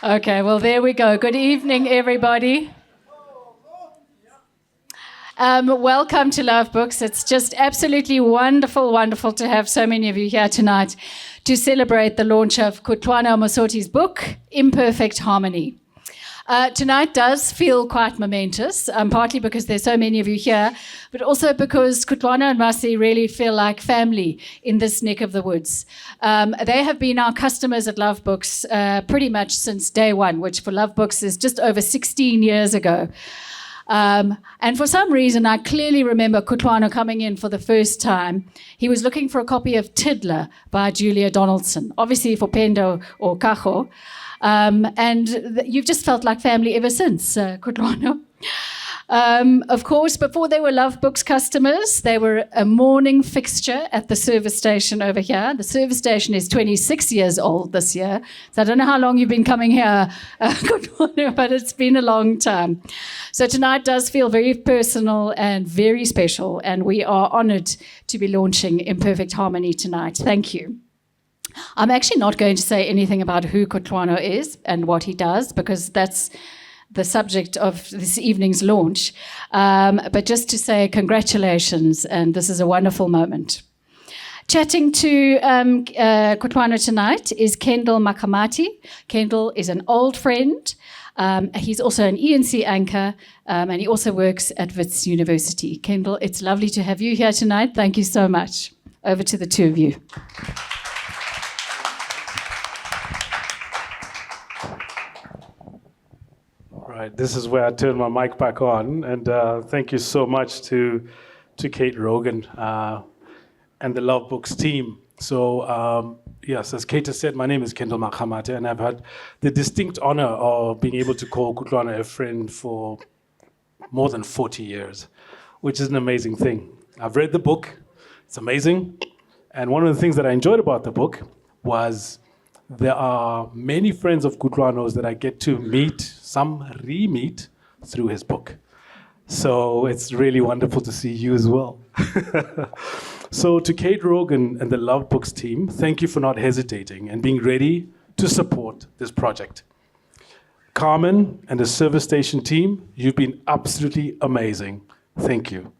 Okay, well, there we go. Good evening, everybody. Welcome to Love Books. It's just absolutely wonderful to have so many of you here tonight to celebrate the launch of Kutlwano Masote's book, Imperfect Harmony. Tonight does feel quite momentous, partly because there's so many of you here, but also because Kutlwano and Masi really feel like family in this neck of the woods. They have been our customers at Love Books pretty much since day one, which for Love Books is just over 16 years ago. And for some reason, I clearly remember Kutlwano coming in for the first time. He was looking for a copy of Tiddler by Julia Donaldson, obviously for Pendo or Kaho. You've just felt like family ever since, Kutlwano. Of course, before they were Love Books customers, they were a morning fixture at the service station over here. The service station is 26 years old this year, so I don't know how long you've been coming here, but it's been a long time. So tonight does feel very personal and very special, and we are honoured to be launching Imperfect Harmony tonight. Thank you. I'm actually not going to say anything about who Kutlwano is and what he does, because that's the subject of this evening's launch, but just to say congratulations, and this is a wonderful moment. Chatting to Kutlwano tonight is Kendal Makgamathe. Kendal is an old friend. He's also an ENC anchor, and he also works at Wits University. Kendal, it's lovely to have you here tonight. Thank you so much. Over to the two of you. Right, this is where I turn my mic back on, and thank you so much to Kate Rogan and the Love Books team. So yes, as Kate has said, my name is Kendal Makgamathe, and I've had the distinct honor of being able to call Kutlwano a friend for more than 40 years, which is an amazing thing. I've read the book, it's amazing, and one of the things that I enjoyed about the book was there are many friends of Kutlwano's that I get to meet, some re-meet, through his book. So it's really wonderful to see you as well. So to Kate Rogan and the Love Books team, thank you for not hesitating and being ready to support this project. Carmen and the service station team, you've been absolutely amazing. Thank you.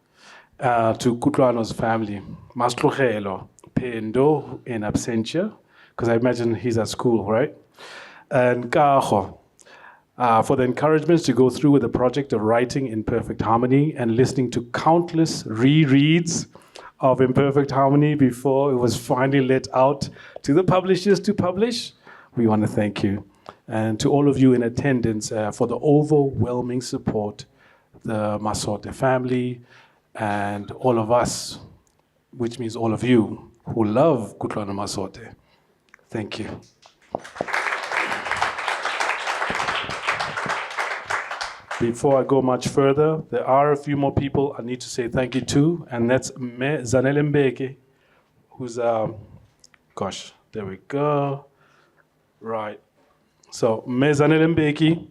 To Kutlwano's family, Maslogelo, Pendo in absentia, because I imagine he's at school, right? And Kaho, for the encouragement to go through with the project of writing Imperfect Harmony and listening to countless rereads of Imperfect Harmony before it was finally let out to the publishers to publish. We want to thank you. And to all of you in attendance for the overwhelming support, the Masote family, and all of us, which means all of you who love Kutlwano Masote. Thank you. Before I go much further, there are a few more people I need to say thank you to, and that's Me Zanele Mbeki, who's, gosh, there we go. Right. So Me Zanele Mbeki,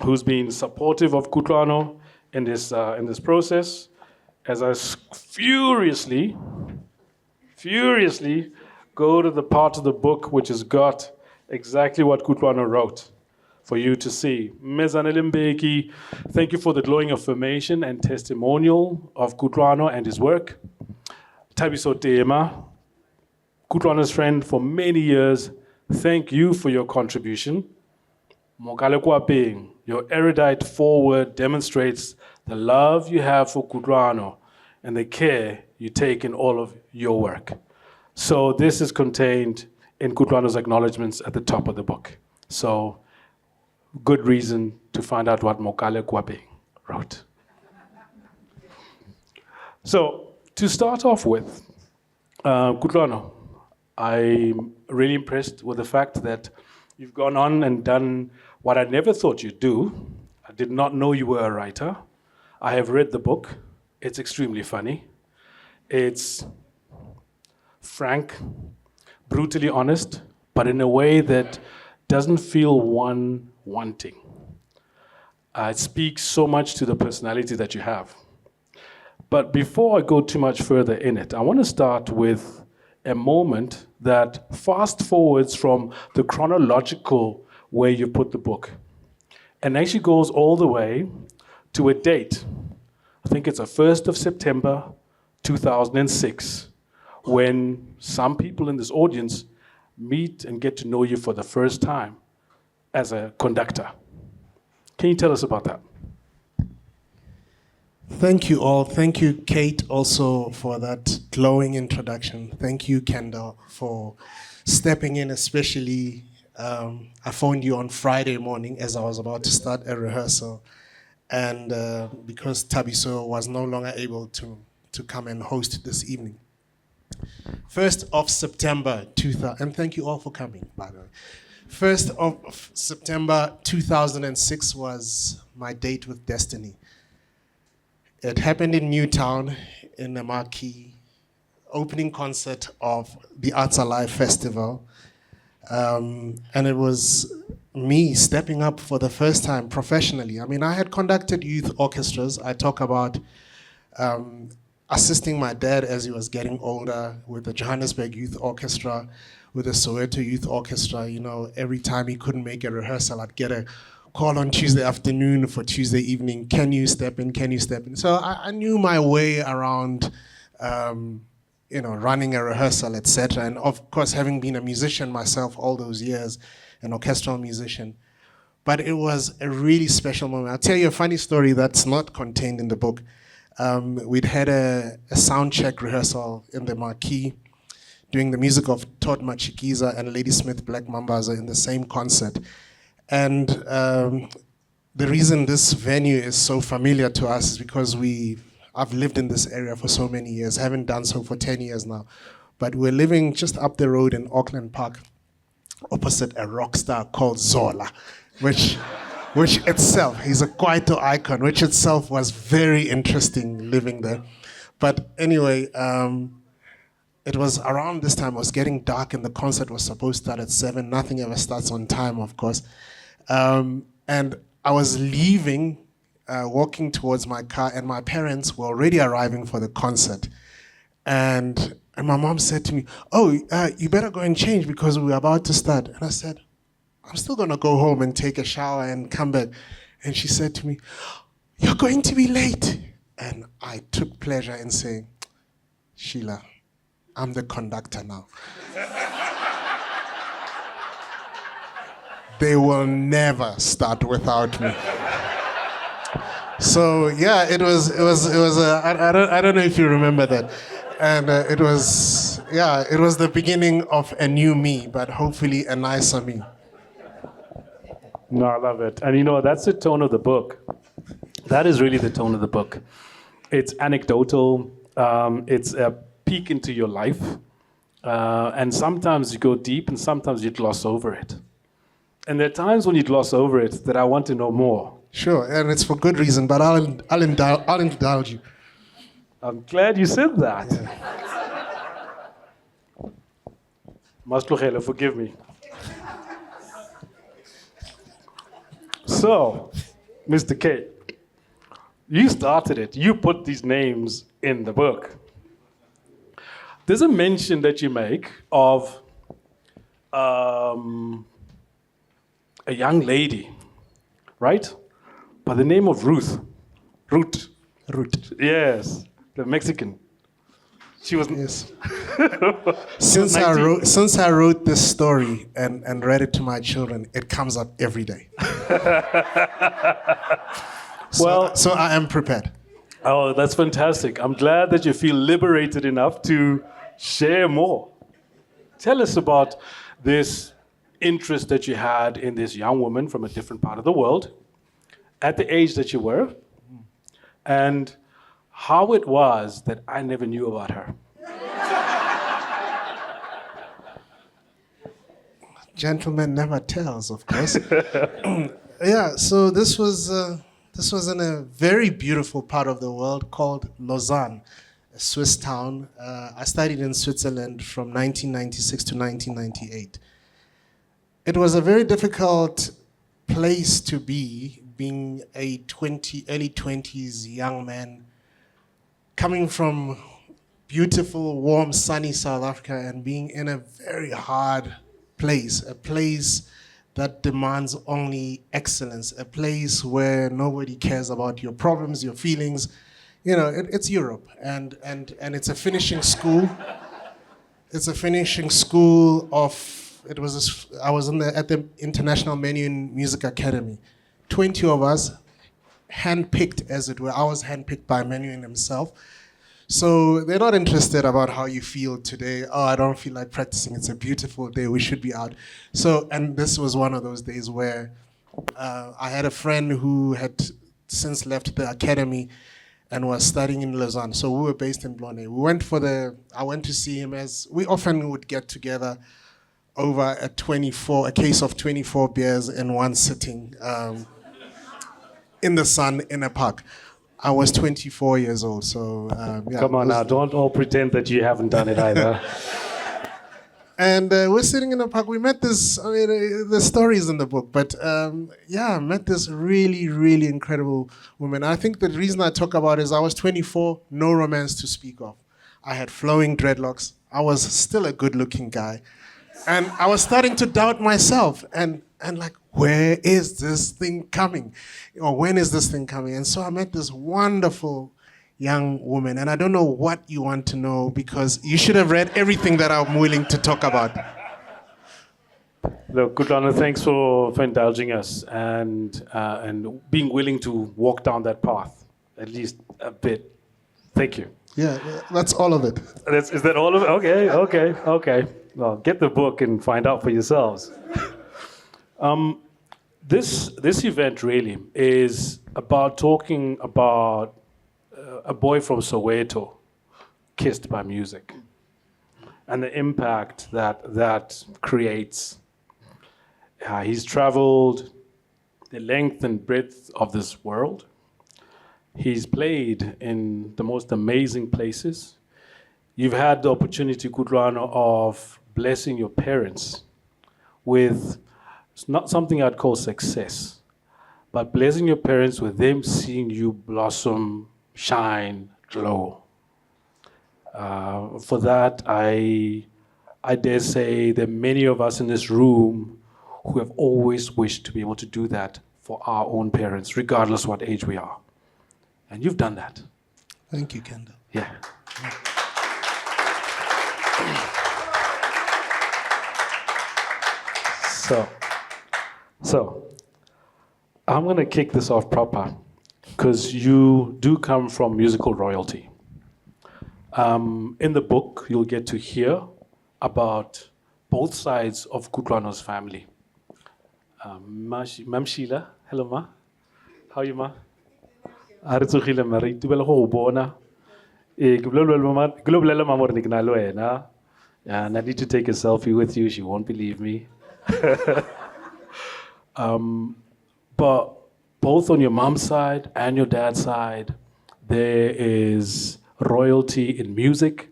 who's been supportive of Kutlwano in this process, as I furiously go to the part of the book which has got exactly what Kutlwano wrote for you to see. Mezanele Mbeki, thank you for the glowing affirmation and testimonial of Kutlwano and his work. Tabiso Tema, Kutlwano's friend for many years, thank you for your contribution. Mokale Kwapeng, your erudite foreword demonstrates the love you have for Kutlwano and the care you take in all of your work. So this is contained in Kutlwano's acknowledgements at the top of the book. So good reason to find out what Mokale Kwapeng wrote. So to start off with, Kutlwano, I'm really impressed with the fact that you've gone on and done what I never thought you'd do. I did not know you were a writer. I have read the book. It's extremely funny. It's frank, brutally honest, but in a way that doesn't feel one wanting. It speaks so much to the personality that you have. But before I go too much further in it, I want to start with a moment that fast forwards from the chronological where you put the book and actually goes all the way to a date. I think it's the 1st of September 2006, when some people in this audience meet and get to know you for the first time as a conductor. Can you tell us about that? Thank you all. Thank you, Kate, also for that glowing introduction. Thank you, Kendal, for stepping in, especially I phoned you on Friday morning as I was about to start a rehearsal. And because Tabiso was no longer able to come and host this evening. 1st of September 2000, and thank you all for coming, by the way. 1st of September 2006 was my date with destiny. It happened in Newtown in the marquee opening concert of the Arts Alive Festival. And it was me stepping up for the first time professionally. I mean, I had conducted youth orchestras. I talk about assisting my dad as he was getting older with the Johannesburg Youth Orchestra, with the Soweto Youth Orchestra. You know, every time he couldn't make a rehearsal, I'd get a call on Tuesday afternoon for Tuesday evening. Can you step in? Can you step in? So I knew my way around, running a rehearsal, etc. And of course, having been a musician myself all those years, an orchestral musician. But it was a really special moment. I'll tell you a funny story that's not contained in the book. We'd had a sound check rehearsal in the marquee, doing the music of Todd Machikiza and Ladysmith Black Mambazo in the same concert. And the reason this venue is so familiar to us is because I've lived in this area for so many years, haven't done so for 10 years now. But we're living just up the road in Auckland Park, opposite a rock star called Zola, which itself, he's a Kwaito icon, which itself was very interesting living there. But anyway, it was around this time, it was getting dark and the concert was supposed to start at 7. Nothing ever starts on time, of course. And I was leaving, walking towards my car, and my parents were already arriving for the concert. And my mom said to me, you better go and change because we're about to start. And I said, I'm still gonna go home and take a shower and come back. And she said to me, you're going to be late. And I took pleasure in saying, Sheila, I'm the conductor now. They will never start without me. So yeah, it was I don't know if you remember that. And it was the beginning of a new me, but hopefully a nicer me. No, I love it. And that's the tone of the book. That is really the tone of the book. It's anecdotal. It's a peek into your life. And sometimes you go deep and sometimes you gloss over it. And there are times when you gloss over it that I want to know more. Sure, and it's for good reason, but I'll indulge you. I'm glad you said that. Maslugelo, forgive me. So, Mr. K, you started it. You put these names in the book. There's a mention that you make of a young lady, right? By the name of Ruth. Ruth. Yes, the Mexican. She was. Yes. Since I wrote this story and read it to my children, it comes up every day. So I am prepared. Oh, that's fantastic. I'm glad that you feel liberated enough to share more. Tell us about this interest that you had in this young woman from a different part of the world at the age that you were, and how it was that I never knew about her. Gentleman never tells, of course. Yeah, so this was in a very beautiful part of the world called Lausanne, a Swiss town. I studied in Switzerland from 1996 to 1998. It was a very difficult place to be, being a early 20s young man, coming from beautiful, warm, sunny South Africa and being in a very hard place, a place that demands only excellence, a place where nobody cares about your problems, your feelings. You know, it's Europe, and it's a finishing school. It's a finishing school of. I was at the International Menu and Music Academy. 20 of us, handpicked as it were. I was handpicked by Menuhin himself. So they're not interested about how you feel today. Oh, I don't feel like practicing. It's a beautiful day. We should be out. So, and this was one of those days where I had a friend who had since left the academy and was studying in Lausanne. So we were based in Blonay. I went to see him, as we often would get together over a case of 24 beers in one sitting in the sun in a park. I was 24 years old, so yeah. Come on now, don't all pretend that you haven't done it either. And we're sitting in the park. We met this, the story's in the book, but I met this really, really incredible woman. I think the reason I talk about it is I was 24, no romance to speak of. I had flowing dreadlocks. I was still a good-looking guy. And I was starting to doubt myself and like, where is this thing coming? Or when is this thing coming? And so I met this wonderful young woman, and I don't know what you want to know because you should have read everything that I'm willing to talk about. Look, Kutlwano, thanks for indulging us and being willing to walk down that path, at least a bit. Thank you. Yeah, that's all of it. Is that all of it? Okay. Well, get the book and find out for yourselves. This event really is about talking about a boy from Soweto kissed by music and the impact that creates. He's traveled the length and breadth of this world. He's played in the most amazing places. You've had the opportunity, Kutlwano, of blessing your parents with, it's not something I'd call success, but blessing your parents with them seeing you blossom, shine, glow. For that, I dare say there are many of us in this room who have always wished to be able to do that for our own parents, regardless what age we are. And you've done that. Thank you, Kendal. Yeah. So, I'm going to kick this off proper because you do come from musical royalty. In the book, you'll get to hear about both sides of Kutlwano's family. Mam Sheila, hello ma. How are you ma? I need to take a selfie with you. She won't believe me. But both on your mom's side and your dad's side, there is royalty in music.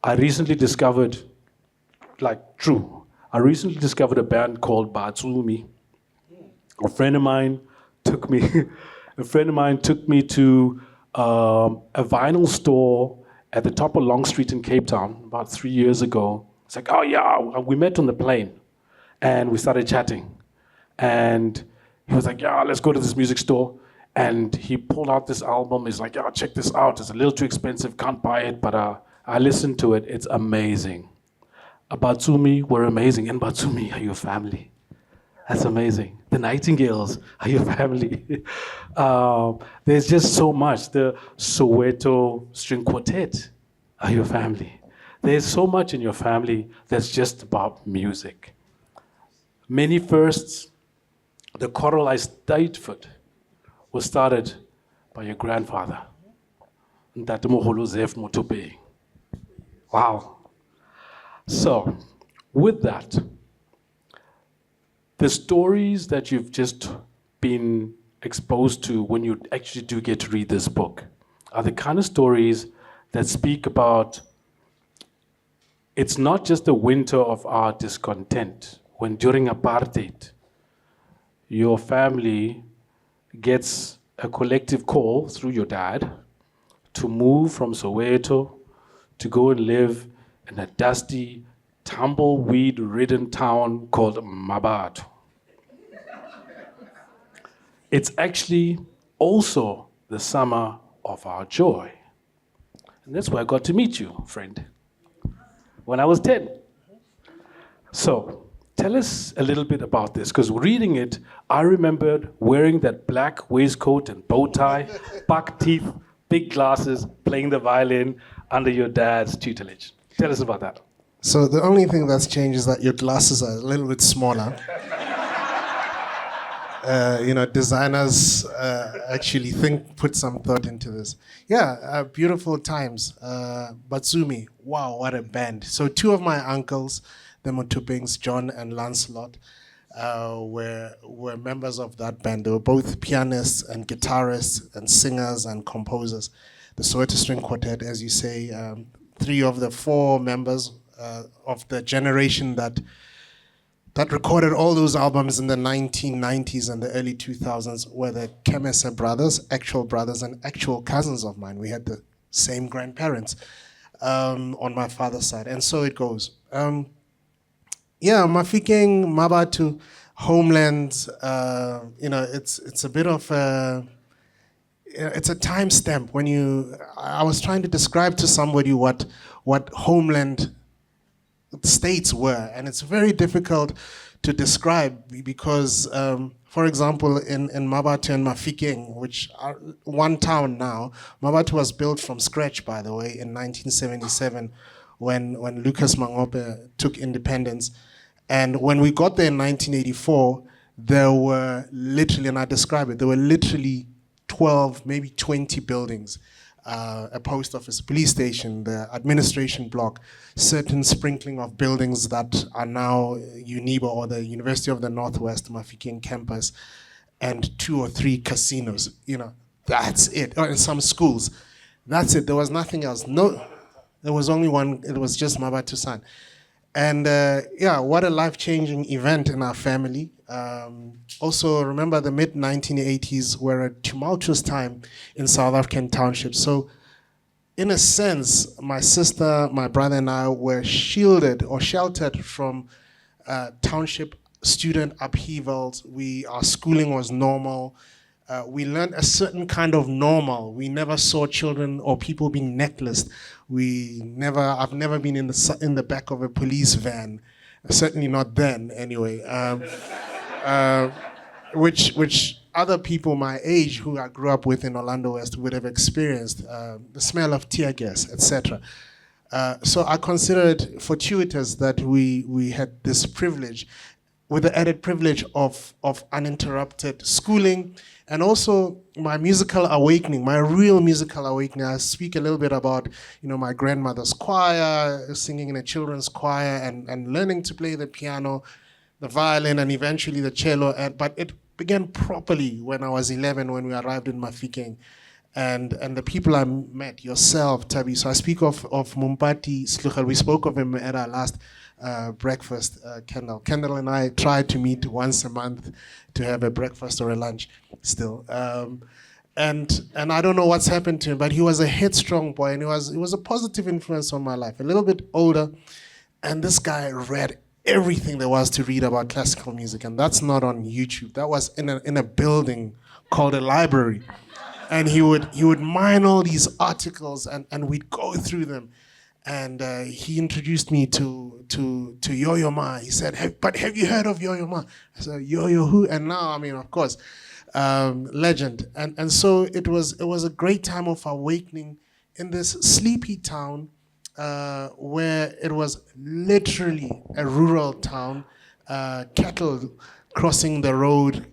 I recently discovered a band called Batsumi. A friend of mine took me to a vinyl store at the top of Long Street in Cape Town about 3 years ago. It's like, oh yeah, we met on the plane and we started chatting. And he was like, yeah, let's go to this music store. And he pulled out this album. He's like, yeah, check this out. It's a little too expensive, can't buy it, but I listened to it. It's amazing. Batsumi were amazing. And Batsumi are your family. That's amazing. The Nightingales are your family. There's just so much. The Soweto String Quartet are your family. There's so much in your family that's just about music. Many firsts. The choral I studied was started by your grandfather, Ntatemoholo Zef Motope. Wow. So, with that, the stories that you've just been exposed to when you actually do get to read this book are the kind of stories that speak about it's not just a winter of our discontent when during apartheid your family gets a collective call through your dad to move from Soweto to go and live in a dusty, tumbleweed-ridden town called Mabato. It's actually also the summer of our joy. And that's where I got to meet you, friend, when I was 10. So, tell us a little bit about this, because reading it, I remembered wearing that black waistcoat and bow tie, buck teeth, big glasses, playing the violin under your dad's tutelage. Tell us about that. So the only thing that's changed is that your glasses are a little bit smaller. Designers actually put some thought into this. Yeah, beautiful times. Batsumi, wow, what a band. So two of my uncles, the Motupings, John and Lancelot, were members of that band. They were both pianists and guitarists and singers and composers. The Soweto String Quartet, as you say, 3 of the 4 members of the generation that recorded all those albums in the 1990s and the early 2000s were the Kemese brothers, actual brothers and actual cousins of mine. We had the same grandparents on my father's side, and so it goes. Mafikeng, Mabatu, homeland, it's a bit of it's a timestamp when I was trying to describe to somebody what homeland states were, and it's very difficult to describe because, for example, in Mabatu and Mafikeng, which are one town now, Mabatu was built from scratch, by the way, in 1977 when Lucas Mangope took independence. And when we got there in 1984, there were literally, and I describe it, there were literally 12, maybe 20 buildings. A post office, police station, the administration block, certain sprinkling of buildings that are now UNIBA or the University of the Northwest Mafikeng campus, and 2 or 3 casinos. That's it. Or in some schools, that's it. There was nothing else. No, there was only one. It was just Mabatu San. And what a life-changing event in our family. Also, remember the mid-1980s were a tumultuous time in South African townships. So, in a sense, my sister, my brother and I were shielded or sheltered from township student upheavals. Our schooling was normal. We learned a certain kind of normal. We never saw children or people being necklaced. I've never been in the back of a police van, certainly not then anyway. Which other people my age who I grew up with in Orlando West would have experienced, the smell of tear gas, etc. So I consider it fortuitous that we had this privilege, with the added privilege of uninterrupted schooling, and also my musical awakening, my real musical awakening. I speak a little bit about, my grandmother's choir, singing in a children's choir, and learning to play the piano, the violin, and eventually the cello. But it began properly when I was 11, when we arrived in Mafikeng. And the people I met, yourself, Tabi. So I speak of Mumpati Sluchal. We spoke of him at our last breakfast, Kendal. Kendal and I tried to meet once a month to have a breakfast or a lunch still. And I don't know what's happened to him, but he was a headstrong boy, and he was a positive influence on my life. A little bit older, and this guy read everything there was to read about classical music, and that's not on YouTube. That was in a building called a library. And he would mine all these articles, and we'd go through them. And he introduced me to Yo-Yo Ma. He said, but have you heard of Yo-Yo Ma? I said, Yo-Yo who? And now, of course, legend. And so it was a great time of awakening in this sleepy town where it was literally a rural town, cattle crossing the road,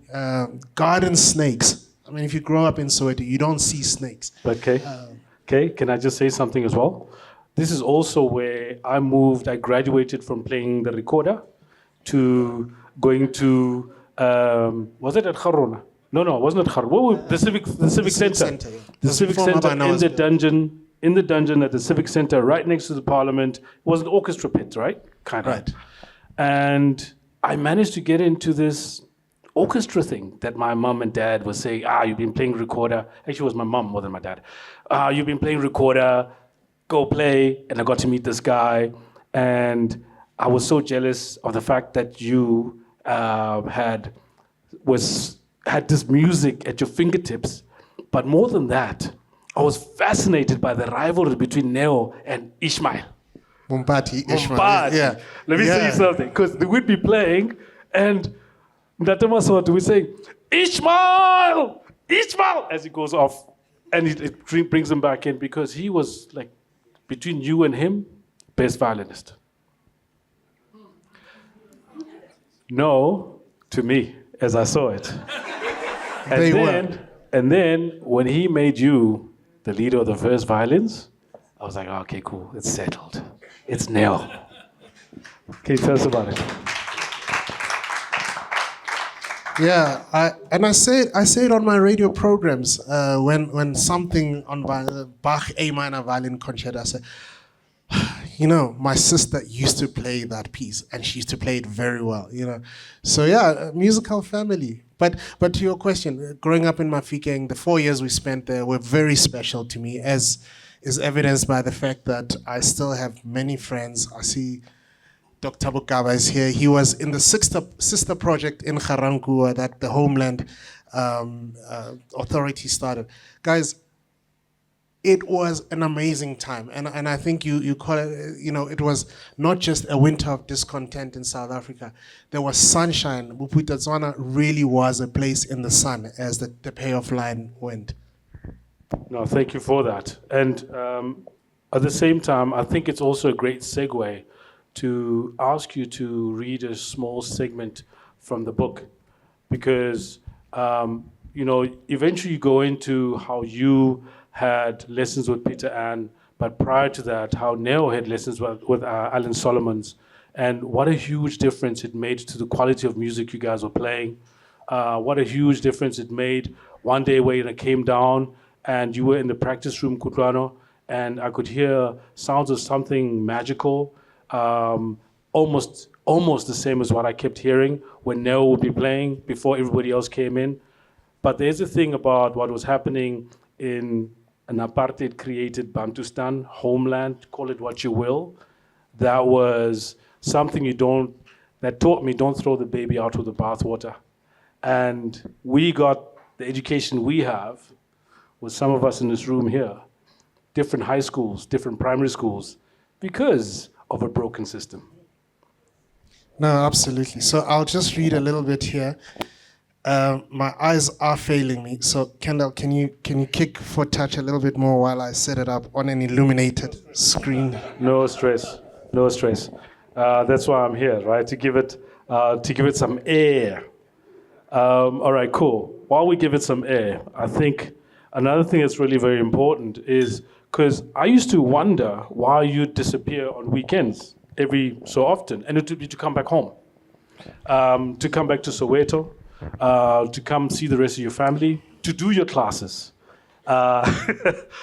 garden snakes. If you grow up in Soweto, you don't see snakes. Okay, can I just say something as well? This is also where I graduated from playing the recorder to going to, was it at Kharona? No, it wasn't at Kharona. The Civic Center. Yeah. The Civic Center in the dungeon at the Civic Center, right next to the Parliament. It was an orchestra pit, right? Kind of. Right. And I managed to get into this orchestra thing that my mom and dad were saying, you've been playing recorder. Actually, it was my mom more than my dad. You've been playing recorder. go play, and I got to meet this guy, and I was so jealous of the fact that you had this music at your fingertips. But more than that, I was fascinated by the rivalry between Neo and Ishmael. Mumpati, Ishmael. Mumpati. Yeah. Let me say something, because they would be playing, and Ndata Masote would say, Ishmael! Ishmael! As he goes off, and it brings him back in, because he was like, between you and him, best violinist. No, to me, as I saw it. And then when he made you the leader of the first violins, I was like, oh, okay, cool, it's settled. It's Nell. Can you tell us about it? Yeah, I say it on my radio programs when something on Bach A minor violin concerto. I say, you know, my sister used to play that piece, and she used to play it very well. You know, so yeah, musical family. But to your question, growing up in Mafikeng, the 4 years we spent there were very special to me, as is evidenced by the fact that I still have many friends. I see Dr. Bukaba is here. He was in the sister project in Garankuwa that the Homeland Authority started. Guys, it was an amazing time. And I think you call it, you know, it was not just a winter of discontent in South Africa. There was sunshine. Bophuthatswana really was a place in the sun, as the payoff line went. No, thank you for that. And at the same time, I think it's also a great segue to ask you to read a small segment from the book, because you know, eventually you go into how you had lessons with Peter Ann, but prior to that, how Neo had lessons with Alan Solomons, and what a huge difference it made to the quality of music you guys were playing. What a huge difference it made one day when I came down and you were in the practice room, Kutlwano, and I could hear sounds of something magical, almost the same as what I kept hearing when Neo would be playing before everybody else came in. But there's a thing about what was happening in an apartheid-created Bantustan homeland, call it what you will, that was something that taught me don't throw the baby out with the bathwater. And we got the education we have, with some of us in this room here, different high schools, different primary schools, because of a broken system. No, absolutely. So I'll just read a little bit here. My eyes are failing me. So Kendal, can you kick for touch a little bit more while I set it up on an illuminated screen? No stress, no stress. That's why I'm here, right? To give it some air. All right, cool. While we give it some air, I think another thing that's really very important is, because I used to wonder why you disappear on weekends every so often, and it would be to come back home, to come back to Soweto, to come see the rest of your family, to do your classes. It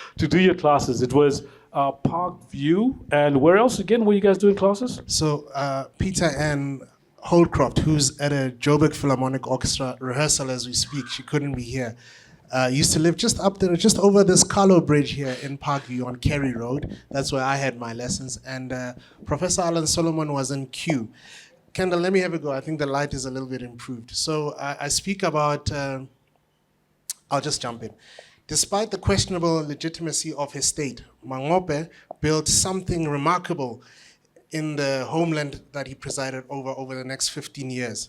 was Park View, and where else again were you guys doing classes? So Peter and Holdcroft, who's at a Joburg Philharmonic Orchestra rehearsal as we speak, she couldn't be here, used to live just up there, just over this Carlo Bridge here in Parkview on Kerry Road. That's where I had my lessons. And Professor Alan Solomon was in Q. Kendal, let me have a go. I think the light is a little bit improved. So I speak about, I'll just jump in. Despite the questionable legitimacy of his state, Makgamathe built something remarkable in the homeland that he presided over the next 15 years.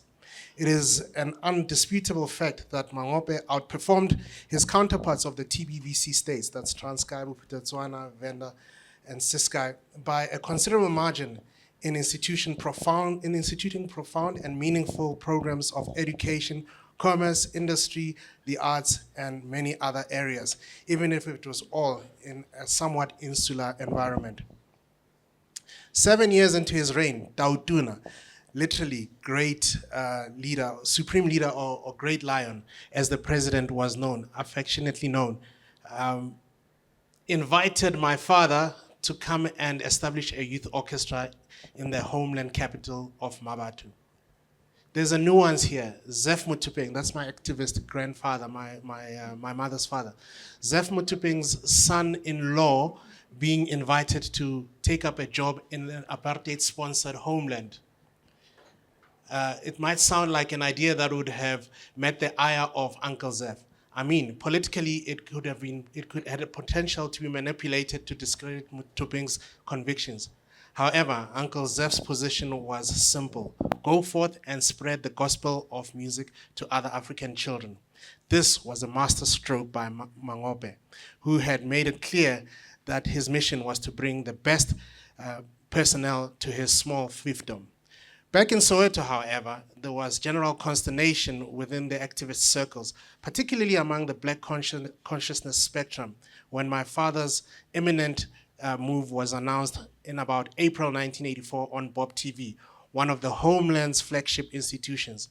It is an undisputable fact that Makgamathe outperformed his counterparts of the TBVC states, that's Transkei, Bophuthatswana, Venda, and Ciskei, by a considerable margin in instituting profound and meaningful programs of education, commerce, industry, the arts, and many other areas, even if it was all in a somewhat insular environment. 7 years into his reign, Dautuna, literally great leader, supreme leader, or great lion, as the president was known, affectionately known, invited my father to come and establish a youth orchestra in the homeland capital of Mabatu. There's a nuance here. Zef Mutupeng, that's my activist grandfather, my mother's father. Zef Mutupeng's son-in-law being invited to take up a job in an apartheid-sponsored homeland. It might sound like an idea that would have met the ire of Uncle Zeph. I mean, politically, it could had a potential to be manipulated to discredit Mutuping's convictions. However, Uncle Zeph's position was simple: go forth and spread the gospel of music to other African children. This was a masterstroke by Makgamathe, who had made it clear that his mission was to bring the best personnel to his small fiefdom. Back in Soweto, however, there was general consternation within the activist circles, particularly among the Black consciousness spectrum, when my father's imminent move was announced in about April 1984 on Bob TV, one of the homeland's flagship institutions.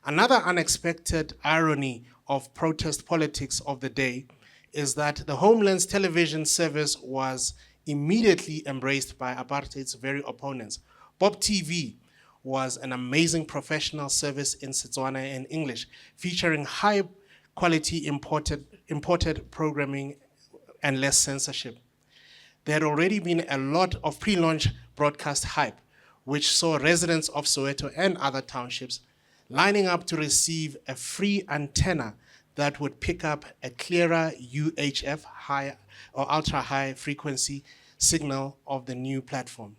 Another unexpected irony of protest politics of the day is that the Homeland's television service was immediately embraced by apartheid's very opponents. Bob TV was an amazing professional service in Setswana and English, featuring high-quality imported programming and less censorship. There had already been a lot of pre-launch broadcast hype, which saw residents of Soweto and other townships lining up to receive a free antenna that would pick up a clearer UHF, high or ultra-high frequency signal of the new platform.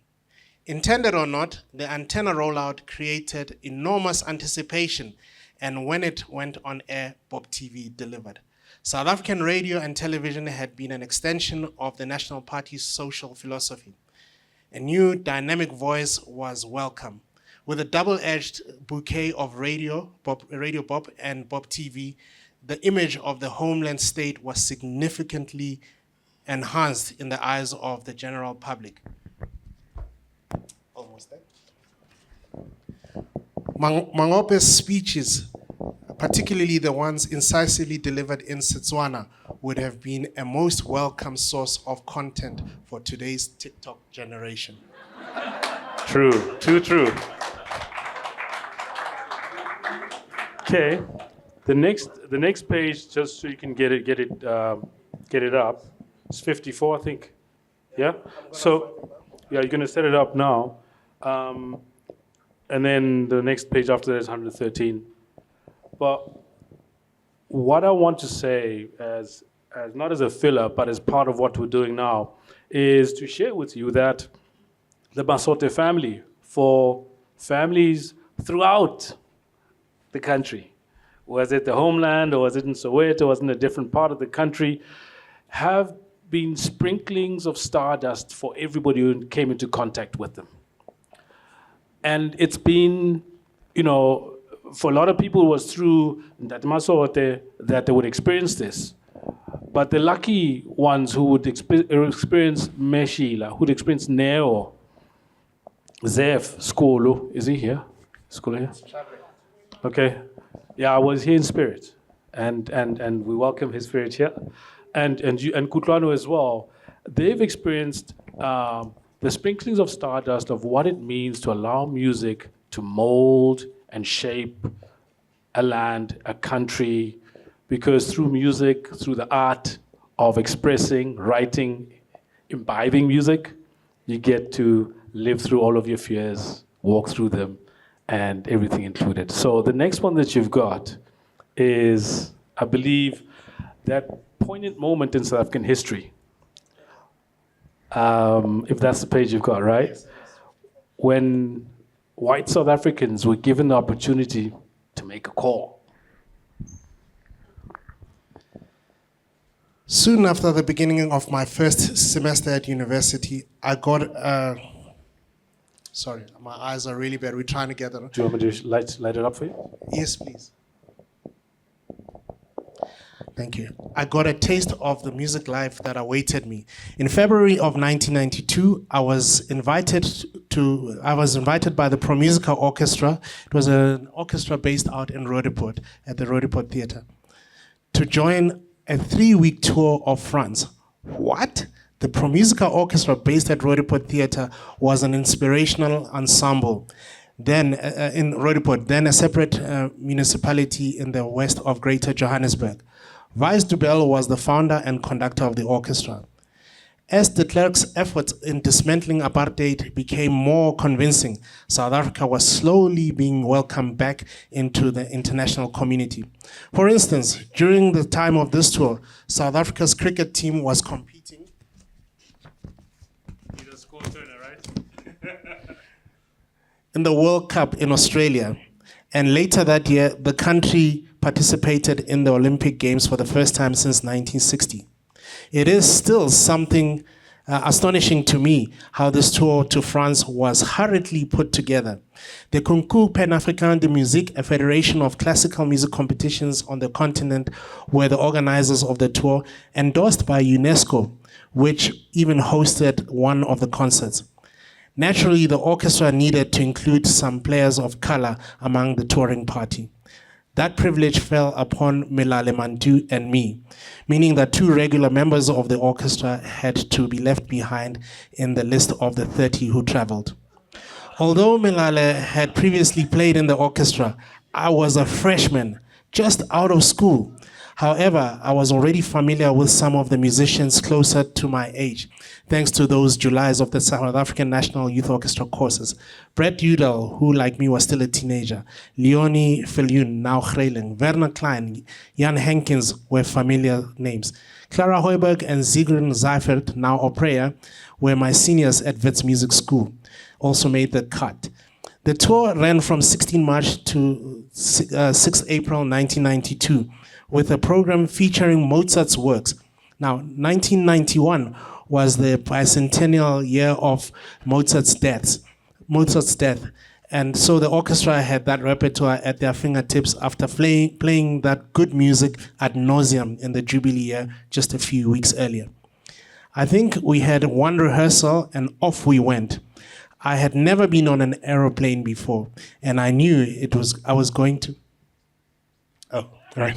Intended or not, the antenna rollout created enormous anticipation, and when it went on air, Bob TV delivered. South African radio and television had been an extension of the National Party's social philosophy. A new dynamic voice was welcome. With a double-edged bouquet of Radio Bob and Bob TV, the image of the homeland state was significantly enhanced in the eyes of the general public. Almost there. Makgamathe's speeches, particularly the ones incisively delivered in Setswana, would have been a most welcome source of content for today's TikTok generation. True, too true. Okay, the next page, just so you can get it up. It's 54, I think. Yeah. So, yeah, you're gonna set it up now, and then the next page after that is 113. But what I want to say, as not as a filler, but as part of what we're doing now, is to share with you that the Masote family, for families throughout the country, was it the homeland, or was it in Soweto, or was it in a different part of the country, have been sprinklings of stardust for everybody who came into contact with them. And it's been, for a lot of people, it was through that Masote that they would experience this. But the lucky ones who would experience Meshila, who would experience Neo, Zeph, Skolo, is he here? Skolo here? Okay. Yeah, I was here in spirit, and we welcome his spirit here, and Kutlwano as well. They've experienced the sprinklings of stardust of what it means to allow music to mold and shape a land, a country, because through music, through the art of expressing, writing, imbibing music, you get to live through all of your fears, walk through them, and everything included. So the next one that you've got is, I believe, that poignant moment in South African history. If that's the page you've got, right? Yes. When white South Africans were given the opportunity to make a call. Soon after the beginning of my first semester at university, I got sorry, my eyes are really bad. We're trying to get it. Do you want me to light it up for you? Yes, please. Thank you. I got a taste of the music life that awaited me. In February of 1992, I was invited by the Pro Musica Orchestra. It was an orchestra based out in Roodepoort at the Roodepoort Theatre, to join a 3-week tour of France. What? The Pro Musica Orchestra based at Roodepoort Theatre was an inspirational ensemble. Then in Roodepoort, then a separate municipality in the west of Greater Johannesburg. Vice Dubel was the founder and conductor of the orchestra. As de Klerk's efforts in dismantling apartheid became more convincing, South Africa was slowly being welcomed back into the international community. For instance, during the time of this tour, South Africa's cricket team was competing. Need a score turner, right? In the World Cup in Australia. And later that year, the country participated in the Olympic Games for the first time since 1960. It is still something astonishing to me how this tour to France was hurriedly put together. The Concours Pan-Africain de Musique, a federation of classical music competitions on the continent, were the organizers of the tour, endorsed by UNESCO, which even hosted one of the concerts. Naturally, the orchestra needed to include some players of color among the touring party. That privilege fell upon Melale Mantu and me, meaning that 2 regular members of the orchestra had to be left behind in the list of the 30 who traveled. Although Melale had previously played in the orchestra, I was a freshman, just out of school. However, I was already familiar with some of the musicians closer to my age, thanks to those Julys of the South African National Youth Orchestra courses. Brett Udall, who like me was still a teenager, Leonie Viljoen, now Greyling, Werner Klein, Jan Henkins were familiar names. Clara Hoiberg and Sigrun Seifert, now Oprea, were my seniors at Wits Music School, also made the cut. The tour ran from 16 March to 6 April 1992, with a program featuring Mozart's works. Now, 1991 was the bicentennial year of Mozart's death. And so the orchestra had that repertoire at their fingertips after playing that good music ad nauseum in the Jubilee year just a few weeks earlier. I think we had one rehearsal and off we went. I had never been on an aeroplane before, and I knew I was going to. Oh, right.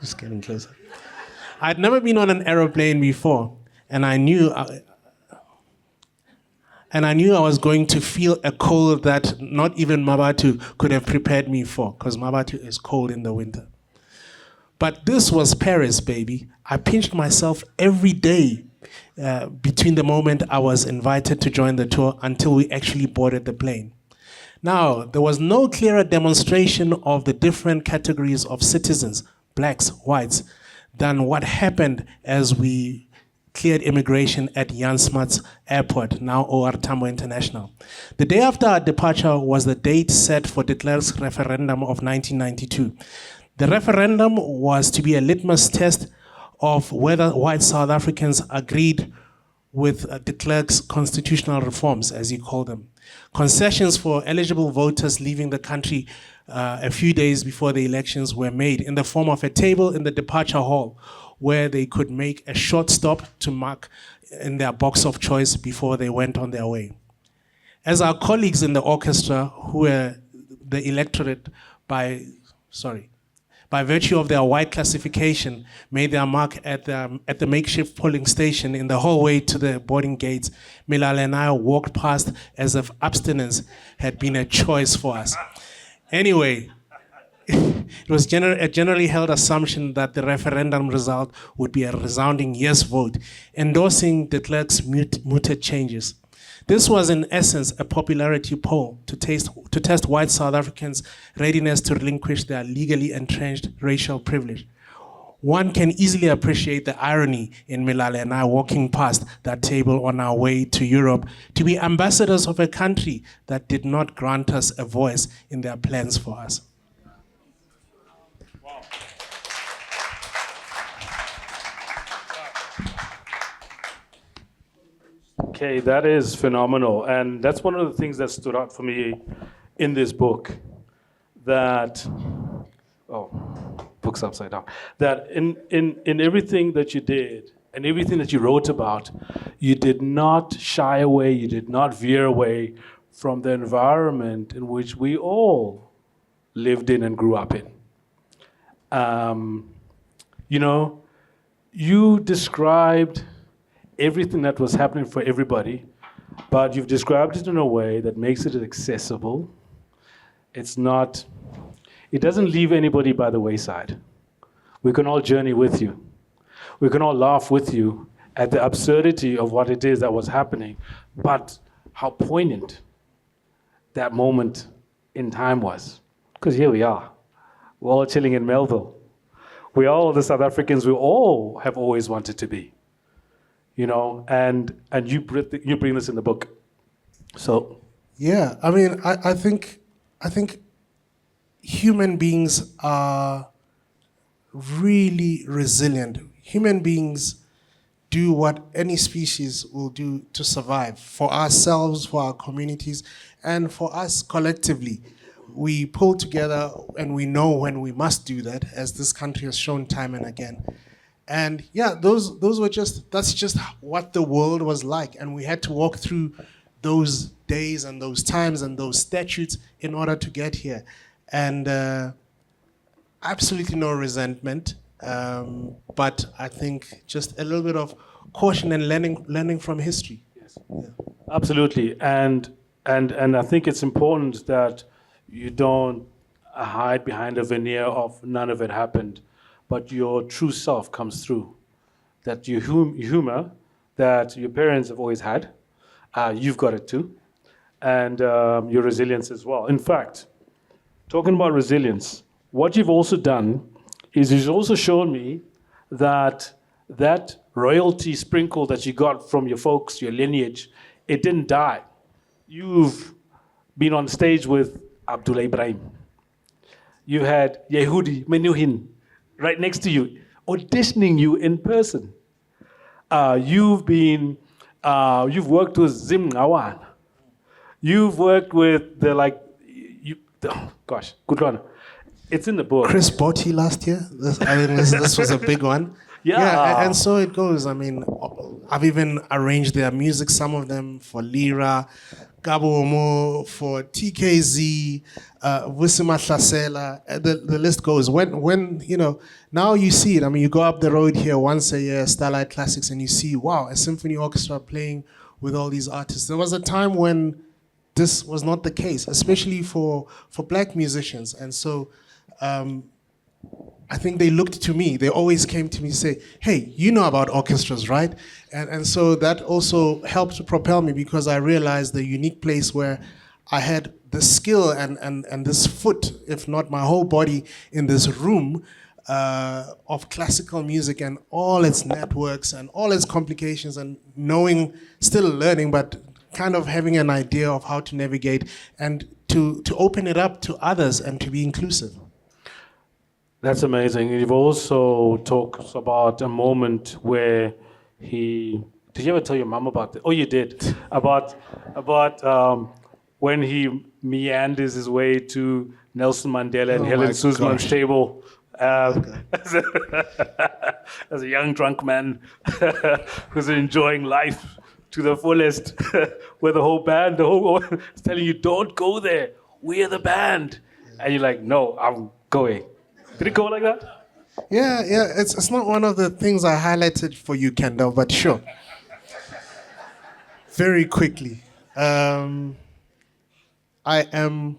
Just getting closer. I'd never been on an aeroplane before, and I knew I was going to feel a cold that not even Mabatu could have prepared me for, because Mabatu is cold in the winter. But this was Paris, baby. I pinched myself every day between the moment I was invited to join the tour until we actually boarded the plane. Now, there was no clearer demonstration of the different categories of citizens, blacks, whites, than what happened as we cleared immigration at Jan Smuts Airport, now OR Tambo International. The day after our departure was the date set for de Klerk's referendum of 1992. The referendum was to be a litmus test of whether white South Africans agreed with de Klerk's constitutional reforms, as he called them. Concessions for eligible voters leaving the country a few days before the elections were made in the form of a table in the departure hall where they could make a short stop to mark in their box of choice before they went on their way. As our colleagues in the orchestra, who were the electorate by virtue of their white classification, made their mark at the makeshift polling station in the hallway to the boarding gates, Milal and I walked past as if abstinence had been a choice for us. Anyway, it was a generally held assumption that the referendum result would be a resounding yes vote, endorsing de Klerk's mooted changes. This was in essence a popularity poll to test white South Africans' readiness to relinquish their legally entrenched racial privilege. One can easily appreciate the irony in Milale and I walking past that table on our way to Europe to be ambassadors of a country that did not grant us a voice in their plans for us. Okay, that is phenomenal. And that's one of the things that stood out for me in this book, that, book's upside down, that in everything that you did and everything that you wrote about, you did not shy away, you did not veer away from the environment in which we all lived in and grew up in. You described everything that was happening for everybody, but you've described it in a way that makes it accessible. It doesn't leave anybody by the wayside. We can all journey with you. We can all laugh with you at the absurdity of what it is that was happening, but how poignant that moment in time was. Because here we are, we're all chilling in Melville. We are all the South Africans we all have always wanted to be, you know, and you bring this in the book. So. Yeah, I mean, I think human beings are really resilient. Human beings do what any species will do to survive, for ourselves, for our communities, and for us collectively. We pull together and we know when we must do that, as this country has shown time and again. And yeah, that's just what the world was like. And we had to walk through those days and those times and those statutes in order to get here. And absolutely no resentment, but I think just a little bit of caution and learning from history. Yes. Yeah. Absolutely, and I think it's important that you don't hide behind a veneer of none of it happened, but your true self comes through. That your humor that your parents have always had, you've got it too, and your resilience as well. In fact, talking about resilience, what you've also done is you've also shown me that royalty sprinkle that you got from your folks, your lineage, it didn't die. You've been on stage with Abdullah Ibrahim. You had Yehudi Menuhin right next to you, auditioning you in person. You've worked with Zim Awan. You've worked with Kutlwano. It's in the book. Chris Botti last year. This was a big one. Yeah. And so it goes. I mean, I've even arranged their music, some of them for Lira, Gabo Omo, for TKZ, Wisima Hlasela. The list goes. When you know, now you see it. I mean, you go up the road here once a year, Starlight Classics, and you see, wow, a symphony orchestra playing with all these artists. There was a time when this was not the case, especially for black musicians. And so I think they looked to me. They always came to me and say, hey, you know about orchestras, right? And so that also helped to propel me, because I realized the unique place where I had the skill and this foot, if not my whole body, in this room of classical music and all its networks and all its complications, and knowing, still learning, but kind of having an idea of how to navigate and to open it up to others and to be inclusive. That's amazing. You've also talked about a moment where did you ever tell your mom about it? Oh, you did. About when he meanders his way to Nelson Mandela and Helen Suzman's table as a young drunk man who's enjoying life to the fullest, where the whole band, is telling you, don't go there. We're the band. And you're like, no, I'm going. Did it go like that? Yeah. It's not one of the things I highlighted for you, Kendal, but sure. Very quickly. I am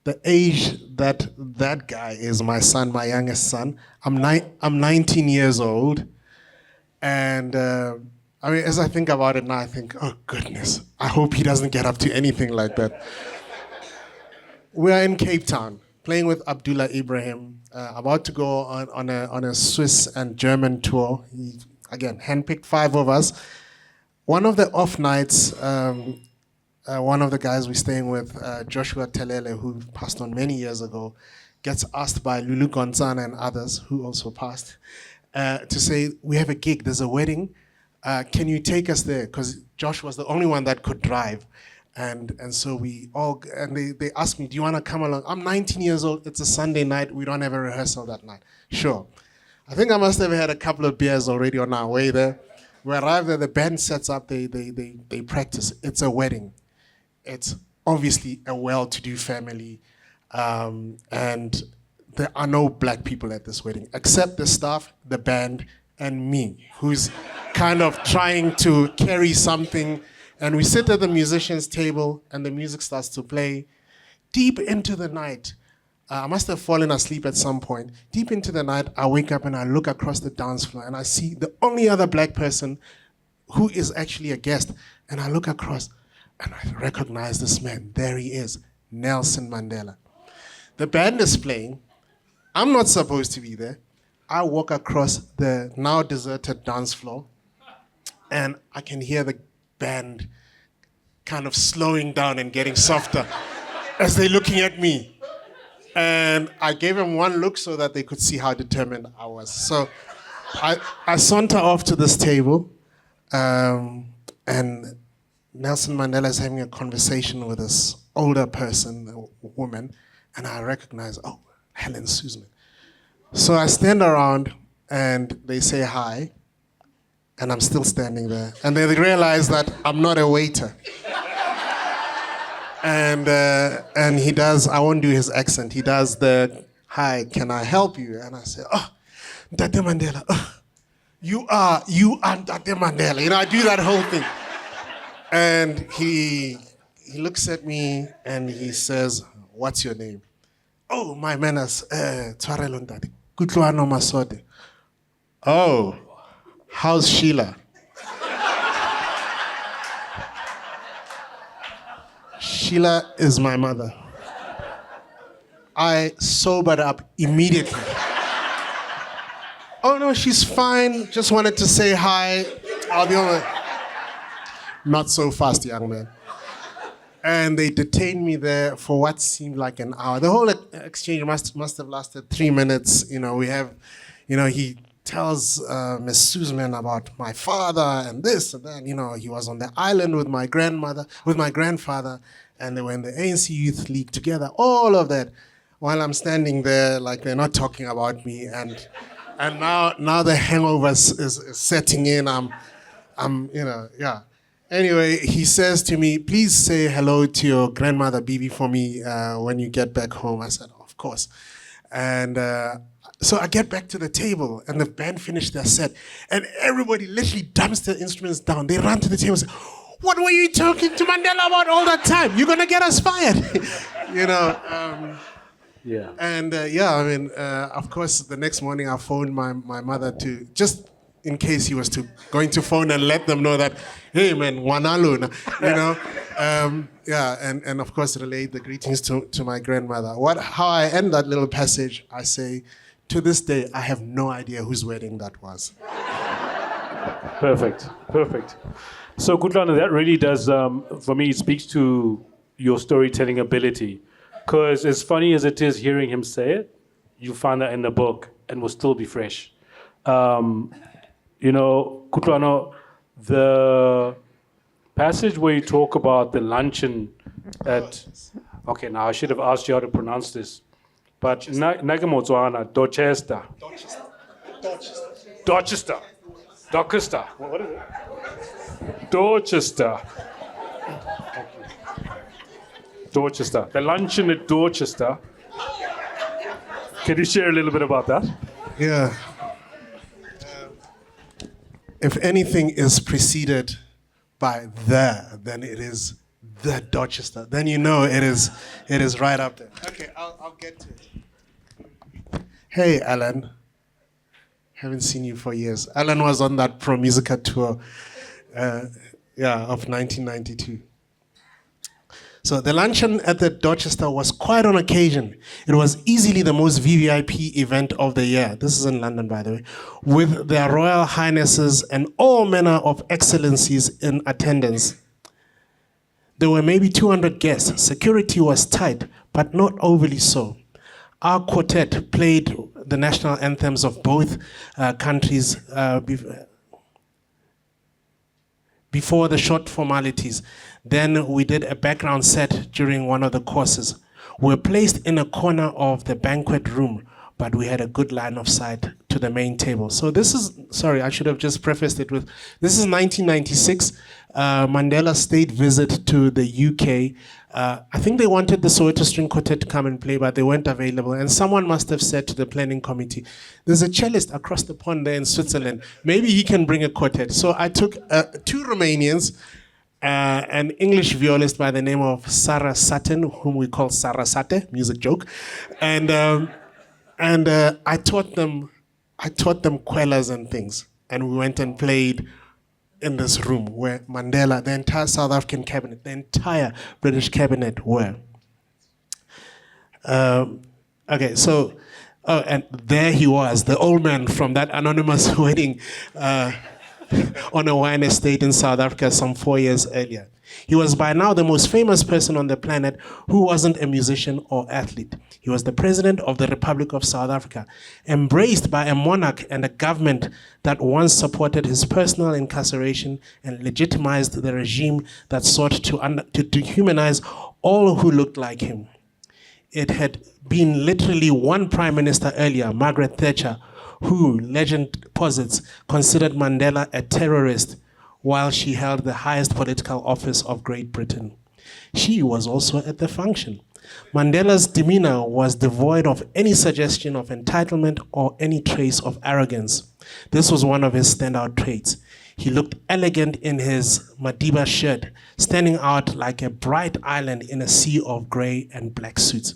the age that guy is my son, my youngest son. I'm 19 years old. And I mean, as I think about it now, I think, oh goodness, I hope he doesn't get up to anything like that. We are in Cape Town, playing with Abdullah Ibrahim, about to go on a Swiss and German tour. He, again, handpicked 5 of us. One of the off nights, one of the guys we're staying with, Joshua Telele, who passed on many years ago, gets asked by Lulu Gonzana and others, who also passed, to say, we have a gig, there's a wedding, can you take us there? Because Josh was the only one that could drive. And so we all, and they asked me, do you want to come along? I'm 19 years old, it's a Sunday night, we don't have a rehearsal that night. Sure. I think I must have had a couple of beers already on our way there. We arrive there, the band sets up, they practice. It's a wedding. It's obviously a well-to-do family. And there are no black people at this wedding, except the staff, the band, and me, who's kind of trying to carry something. And we sit at the musicians' table, and the music starts to play. Deep into the night, I must have fallen asleep at some point. Deep into the night, I wake up and I look across the dance floor, and I see the only other black person who is actually a guest? And I look across and I recognize this man. There he is, Nelson Mandela. The band is playing. I'm not supposed to be there. I walk across the now deserted dance floor and I can hear the band kind of slowing down and getting softer as they're looking at me. And I gave them one look so that they could see how determined I was. So I saunter off to this table, and Nelson Mandela is having a conversation with this older person, a woman, and I recognize, oh, Helen Suzman. So I stand around and they say hi, and I'm still standing there. And they realize that I'm not a waiter. And he does, I won't do his accent, he does the, hi, can I help you? And I say, oh, Ndate Mandela, oh, you are Ndate Mandela. You know, I do that whole thing. And he looks at me and he says, what's your name? Oh, my manners, Tshwarelo Ndate, Kutlwano Masote. Oh, how's Sheila? Sheila is my mother. I sobered up immediately. Oh no, she's fine. Just wanted to say hi. I'll be on. Not so fast, young man. And they detained me there for what seemed like an hour. The whole exchange must have lasted 3 minutes. You know, we have, you know, he tells Miss Suzman about my father and this and that. You know, he was on the island with my grandfather, and they were in the ANC Youth League together. All of that, while I'm standing there, like they're not talking about me, and now the hangover is setting in. I'm, you know, yeah. Anyway, he says to me, please say hello to your grandmother, Bibi, for me when you get back home. I said, of course. And so I get back to the table, and the band finished their set, and everybody literally dumps their instruments down. They run to the table and say, what were you talking to Mandela about all that time? You're going to get us fired. You know. Yeah. And yeah, I mean, of course, the next morning I phoned my mother to, just in case he was going to phone and let them know that, hey man, wanalu, you know. Yeah, and of course relayed the greetings to my grandmother. How I end that little passage, I say, to this day, I have no idea whose wedding that was. Perfect. So Kutlwano, that really does, for me, it speaks to your storytelling ability. Because as funny as it is hearing him say it, you find that in the book and will still be fresh. You know, Kutlwano, the passage where you talk about the luncheon at, okay, now I should have asked you how to pronounce this, but Nagamotswana, Dorchester. What is it? Dorchester. The luncheon at Dorchester. Can you share a little bit about that? Yeah. If anything is preceded by then it is the Dorchester. Then you know it is right up there. Okay, I'll get to it. Hey, Alan. Haven't seen you for years. Alan was on that Pro Musica tour, of 1992. So the luncheon at the Dorchester was quite an occasion. It was easily the most VVIP event of the year. This is in London, by the way, with their Royal Highnesses and all manner of excellencies in attendance. There were maybe 200 guests. Security was tight, but not overly so. Our quartet played the national anthems of both countries before the short formalities. Then we did a background set during one of the courses. We were placed in a corner of the banquet room, but we had a good line of sight to the main table. So this is, sorry, I should have just prefaced it with, this is 1996, Mandela's state visit to the UK. I think they wanted the Soweto String Quartet to come and play, but they weren't available. And someone must have said to the planning committee, there's a cellist across the pond there in Switzerland. Maybe he can bring a quartet. So I took 2 Romanians, an English violist by the name of Sarah Sutton, whom we call Sarah Sate, music joke. And I taught them quellas and things. And we went and played in this room where Mandela, the entire South African cabinet, the entire British cabinet were. Okay, so, oh, and there he was, the old man from that anonymous wedding on a wine estate in South Africa some 4 years earlier. He was by now the most famous person on the planet who wasn't a musician or athlete. He was the president of the Republic of South Africa, embraced by a monarch and a government that once supported his personal incarceration and legitimized the regime that sought to dehumanize all who looked like him. It had been literally one prime minister earlier, Margaret Thatcher, who, legend posits, considered Mandela a terrorist while she held the highest political office of Great Britain. She was also at the function. Mandela's demeanor was devoid of any suggestion of entitlement or any trace of arrogance. This was one of his standout traits. He looked elegant in his Madiba shirt, standing out like a bright island in a sea of gray and black suits.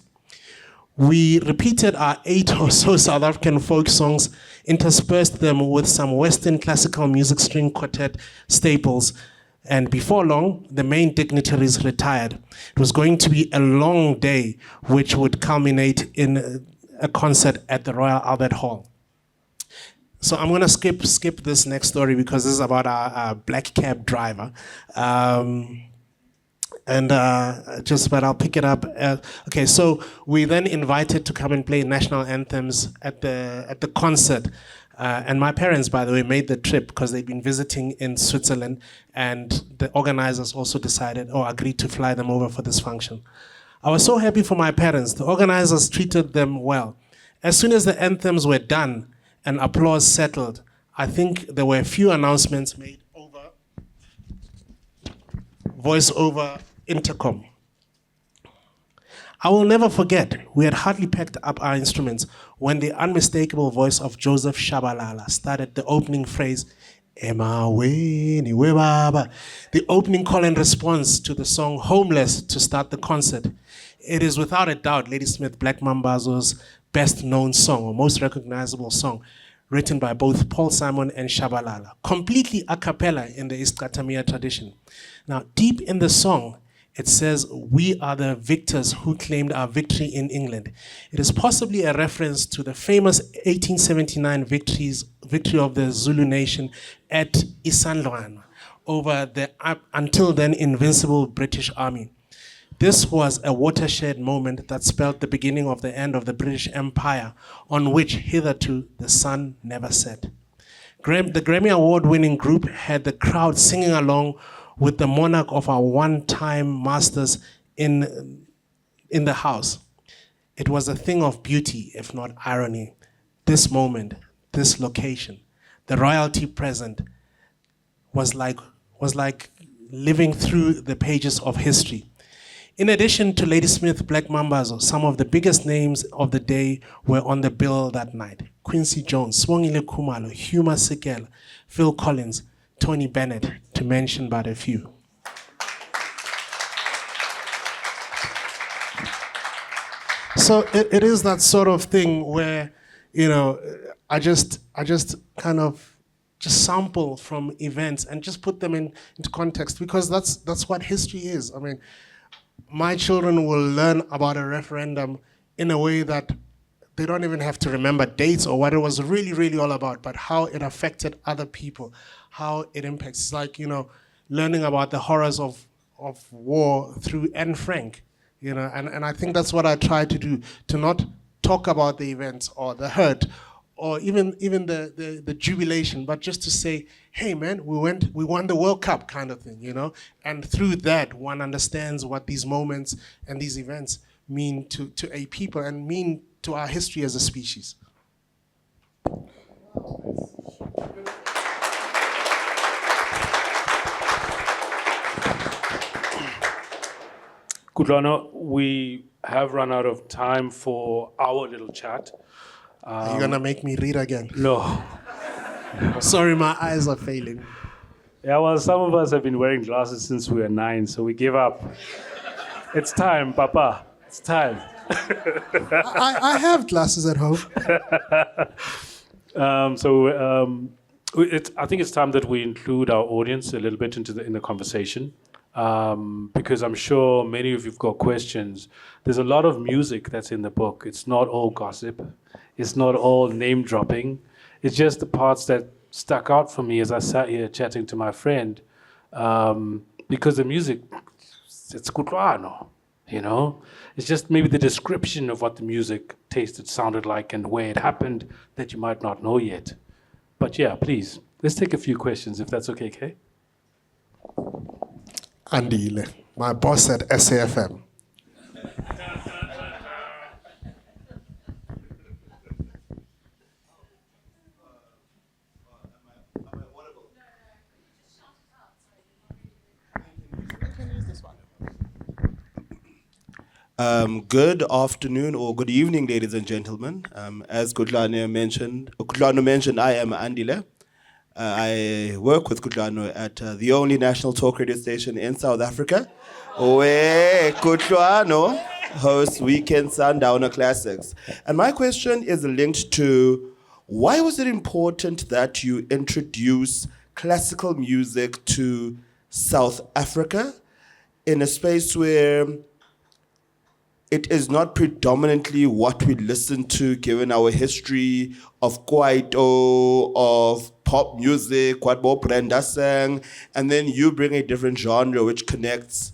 We repeated our 8 or so South African folk songs, interspersed them with some Western classical music string quartet staples, and before long, the main dignitaries retired. It was going to be a long day, which would culminate in a concert at the Royal Albert Hall. So I'm gonna skip this next story because this is about our black cab driver. But I'll pick it up. Okay, so we then invited to come and play national anthems at the concert. And my parents, by the way, made the trip because they'd been visiting in Switzerland, and the organizers also decided or agreed to fly them over for this function. I was so happy for my parents. The organizers treated them well. As soon as the anthems were done and applause settled, I think there were a few announcements made over voice over intercom. I will never forget, we had hardly packed up our instruments when the unmistakable voice of Joseph Shabalala started the opening phrase, Emaweni we baba, the opening call and response to the song Homeless to start the concert. It is without a doubt Ladysmith Black Mambazo's best known song, or most recognizable song, written by both Paul Simon and Shabalala, completely a cappella in the Iskatamia tradition. Now, deep in the song, it says, "We are the victors who claimed our victory in England." It is possibly a reference to the famous 1879 victory of the Zulu nation at Isandlwana over the until then invincible British Army. This was a watershed moment that spelled the beginning of the end of the British Empire, on which hitherto the sun never set. The Grammy Award-winning group had the crowd singing along with the monarch of our one-time masters in the house. It was a thing of beauty, if not irony. This moment, this location, the royalty present was like living through the pages of history. In addition to Ladysmith Black Mambazo, some of the biggest names of the day were on the bill that night. Quincy Jones, Swongile Khumalo, Hugh Masekela, Phil Collins, Tony Bennett, to mention but a few. So it is that sort of thing where, you know, I just kind of just sample from events and just put them into context, because that's what history is. I mean, my children will learn about a referendum in a way that they don't even have to remember dates or what it was really, really all about, but how it affected other people, how it impacts. It's like, you know, learning about the horrors of war through Anne Frank, you know, and I think that's what I try to do, to not talk about the events or the hurt or even the jubilation, but just to say, hey man, we won the World Cup, kind of thing, you know? And through that, one understands what these moments and these events mean to a people and mean to our history as a species. Kutlwano, we have run out of time for our little chat. Are you gonna make me read again? No. Sorry, my eyes are failing. Yeah, well, some of us have been wearing glasses since we were 9, so we give up. It's time, Papa. It's time. I have glasses at home. I think it's time that we include our audience a little bit in the conversation, because I'm sure many of you've got questions. There's a lot of music that's in the book. It's not all gossip. It's not all name dropping. It's just the parts that stuck out for me as I sat here chatting to my friend, because the music, it's Kutlwano, you know? It's just maybe the description of what the music tasted, sounded like, and where it happened that you might not know yet. But yeah, please, let's take a few questions if that's okay, Kay? Andile, my boss at SAFM. Good afternoon or good evening, ladies and gentlemen. As Kutlwano mentioned, I am Andile. I work with Kutlwano at the only national talk radio station in South Africa, where Kutlwano hosts Weekend Sundowner Classics. And my question is linked to, why was it important that you introduce classical music to South Africa in a space where it is not predominantly what we listen to, given our history of kwaito, of pop music, what Bob Brenda sang, and then you bring a different genre which connects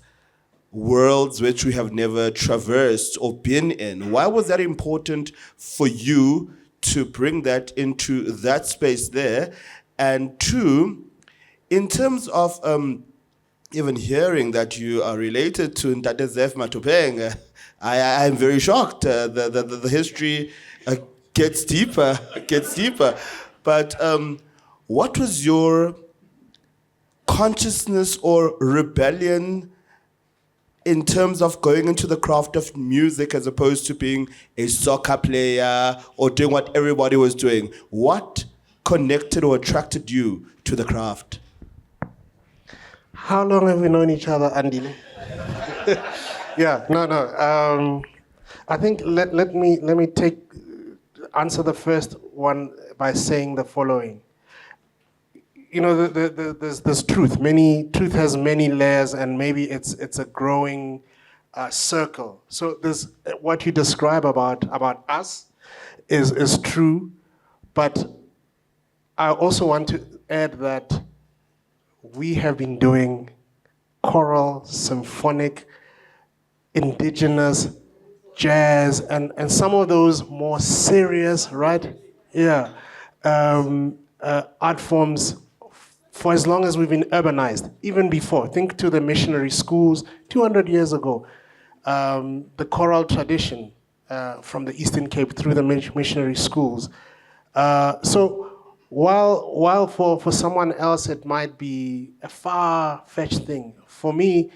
worlds which we have never traversed or been in. Why was that important for you to bring that into that space there? And two, in terms of even hearing that you are related to Ntate Zef Matupeng, I am very shocked. The history gets deeper. But what was your consciousness or rebellion in terms of going into the craft of music as opposed to being a soccer player or doing what everybody was doing? What connected or attracted you to the craft? How long have we known each other, Andile? Yeah, no. I think let me answer the first one by saying the following. You know, there's truth. Truth has many layers, and maybe it's a growing circle. So there's what you describe about us is true, but I also want to add that we have been doing choral, symphonic, indigenous, jazz, and some of those more serious, right? Yeah, art forms for as long as we've been urbanized, even before. Think to the missionary schools 200 years ago. The choral tradition from the Eastern Cape through the missionary schools. So while for someone else it might be a far-fetched thing, for me,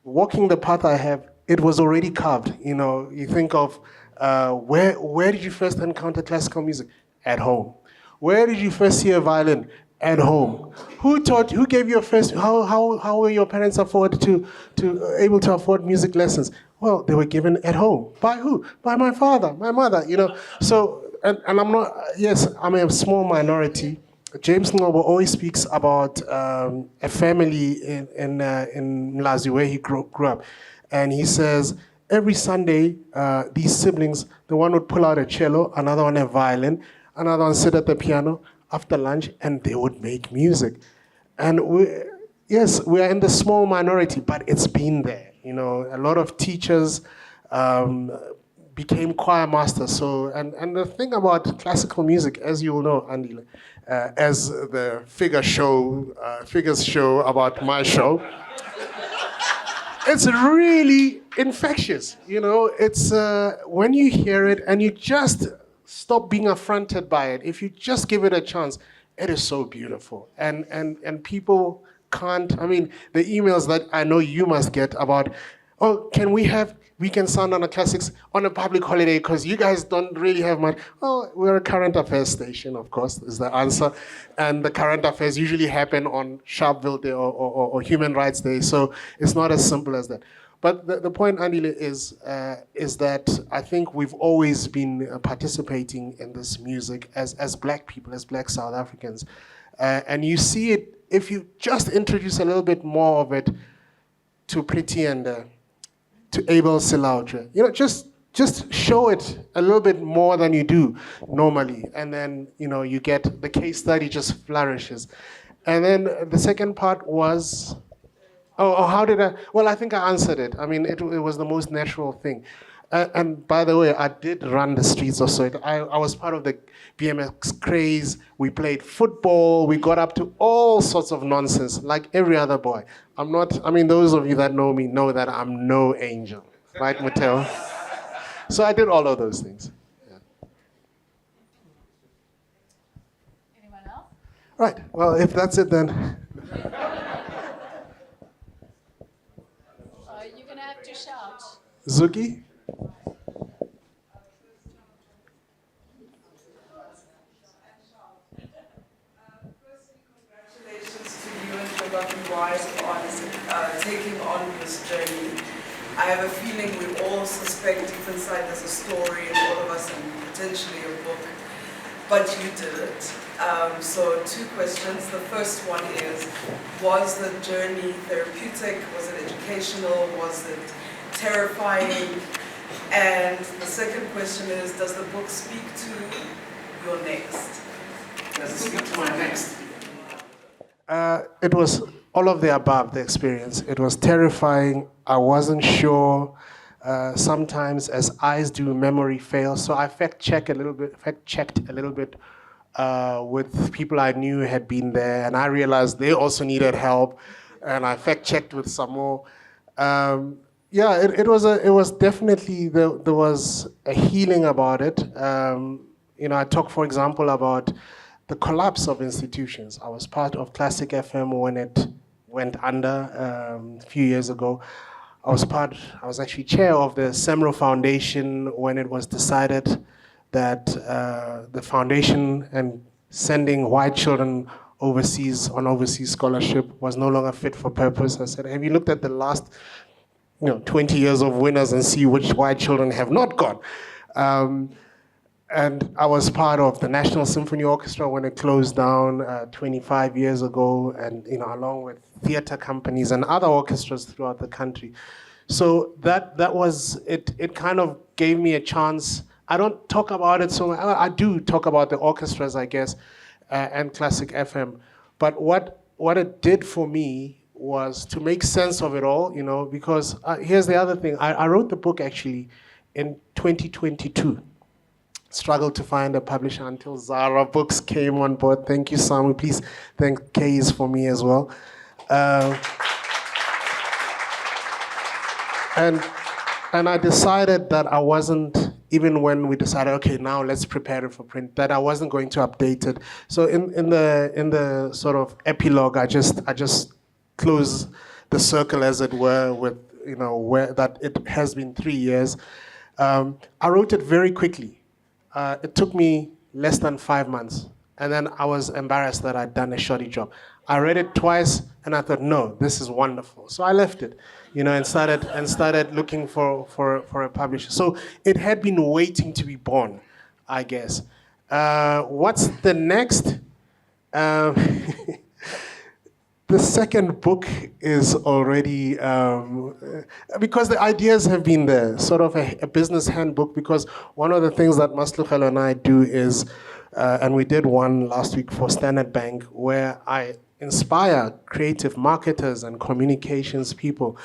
walking the path I have, it was already carved. You know, you think of where did you first encounter classical music? At home. Where did you first hear a violin? At home. Who gave you a first, how were your parents able to afford music lessons? Well, they were given at home. By who? By my father, my mother, you know. So, and I'm not, yes, I'm a small minority. James Ngobo always speaks about a family in Mlazi where he grew up. And he says, every Sunday, these siblings, the one would pull out a cello, another one a violin, another one sit at the piano after lunch, and they would make music. And we are in the small minority, but it's been there. You know, a lot of teachers became choir masters. So, and the thing about classical music, as you will know, Andile, as the figures show about my show, it's really infectious. You know, it's when you hear it and you just stop being affronted by it. If you just give it a chance, it is so beautiful. And people can't, I mean, the emails that I know you must get about, oh, can we have Weekend Sundowner Classics on a public holiday because you guys don't really have much. Oh, we're a current affairs station, of course, is the answer. And the current affairs usually happen on Sharpeville Day or Human Rights Day, so it's not as simple as that. But the point, Andile, is that I think we've always been participating in this music as Black people, as Black South Africans. And you see it, if you just introduce a little bit more of it to Pretty and to Abel Silautre, just show it a little bit more than you do normally. And then, you get the case study just flourishes. And then the second part was, how did I? Well, I think I answered it. I mean, it was the most natural thing. And by the way, I did run the streets of Soweto. I was part of the BMX craze. We played football. We got up to all sorts of nonsense, like every other boy. Those of you that know me know that I'm no angel, right, Mateo? So I did all of those things. Yeah. Anyone else? Right. Well, if that's it, then. You're going to have to shout. Zuki? On taking on this journey. I have a feeling we all suspect deep inside there's a story in all of us and potentially a book, but you did it. So 2 questions. The first one is, was the journey therapeutic? Was it educational? Was it terrifying? And the second question is, does the book speak to your next? Does it speak to my next? It was all of the above, the experience. It was terrifying. I wasn't sure. Sometimes, as eyes do, memory fails. So I fact-checked a little bit with people I knew had been there, and I realized they also needed help, and I fact-checked with some more. It was definitely, there was a healing about it. I talk, for example, about the collapse of institutions. I was part of Classic FM when it went under a few years ago. I was actually chair of the SEMRO Foundation when it was decided that the foundation and sending white children overseas on overseas scholarship was no longer fit for purpose. I said, have you looked at the last 20 years of winners and see which white children have not gone? And I was part of the National Symphony Orchestra when it closed down 25 years ago, and along with theater companies and other orchestras throughout the country. So that was it. It kind of gave me a chance. I don't talk about it so much. I do talk about the orchestras, I guess, and Classic FM. But what it did for me was to make sense of it all, because here's the other thing. I wrote the book actually in 2022. Struggled to find a publisher until Zara Books came on board. Thank you, Samu. Please thank Kays for me as well. And I decided that I wasn't, even when we decided, okay, now let's prepare it for print, that I wasn't going to update it. So in the sort of epilogue, I just close the circle, as it were, with where that it has been 3 years. I wrote it very quickly. It took me less than 5 months, and then I was embarrassed that I'd done a shoddy job. I read it twice, and I thought, no, this is wonderful. So I left it, and started looking for a publisher. So it had been waiting to be born, I guess. What's the next? The second book is already, because the ideas have been there, sort of a business handbook, because one of the things that Maslugelo and I do is, and we did one last week for Standard Bank, where I inspire creative marketers and communications people.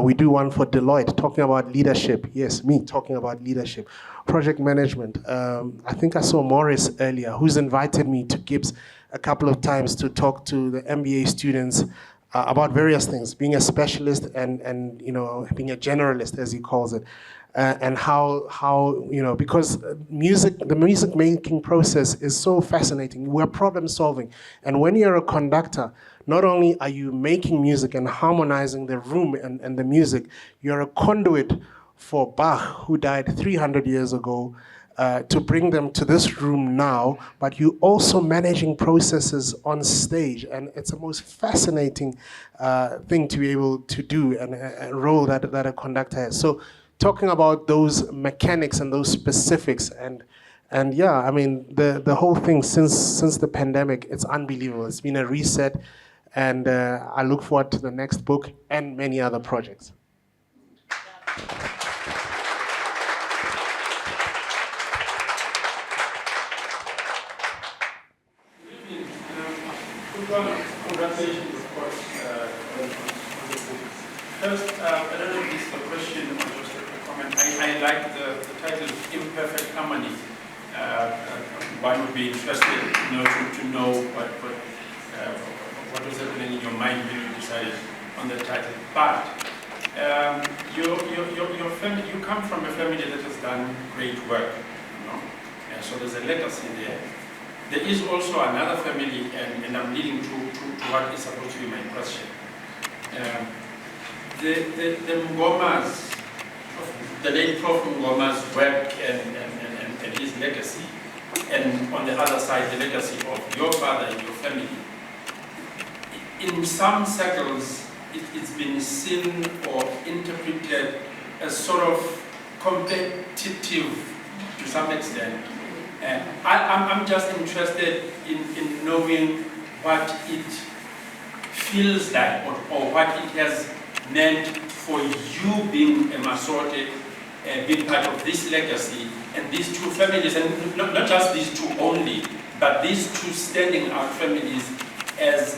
We do one for Deloitte, talking about leadership. Yes, me talking about leadership. Project management. I think I saw Morris earlier, who's invited me to Gibbs a couple of times to talk to the MBA students about various things, being a specialist and being a generalist, as he calls it, and how because the music making process is so fascinating. We're problem solving, and when you're a conductor, not only are you making music and harmonizing the room and the music, you're a conduit for Bach, who died 300 years ago, to bring them to this room now, but you also managing processes on stage, and it's the most fascinating thing to be able to do, and a role that a conductor has. So talking about those mechanics and those specifics, and And yeah, I mean, the whole thing since the pandemic, it's unbelievable. It's been a reset, and I look forward to the next book and many other projects. Congratulations, of course, on the book. First, I don't know if this is a question or just a comment. I like the title Imperfect Harmony. One would be interested, to know what was happening in your mind when you decided on the title. But your family, you come from a family that has done great work, and so there's a legacy there. There is also another family, and I'm leading to what is supposed to be my question. The Mgomas, the late Prof. Mgoma's work and his legacy, and on the other side, the legacy of your father and your family. In some circles, it's been seen or interpreted as sort of competitive to some extent. I'm just interested in knowing what it feels like or what it has meant for you being a Masote, being part of this legacy, and these two families, and not just these two only, but these two standing out families as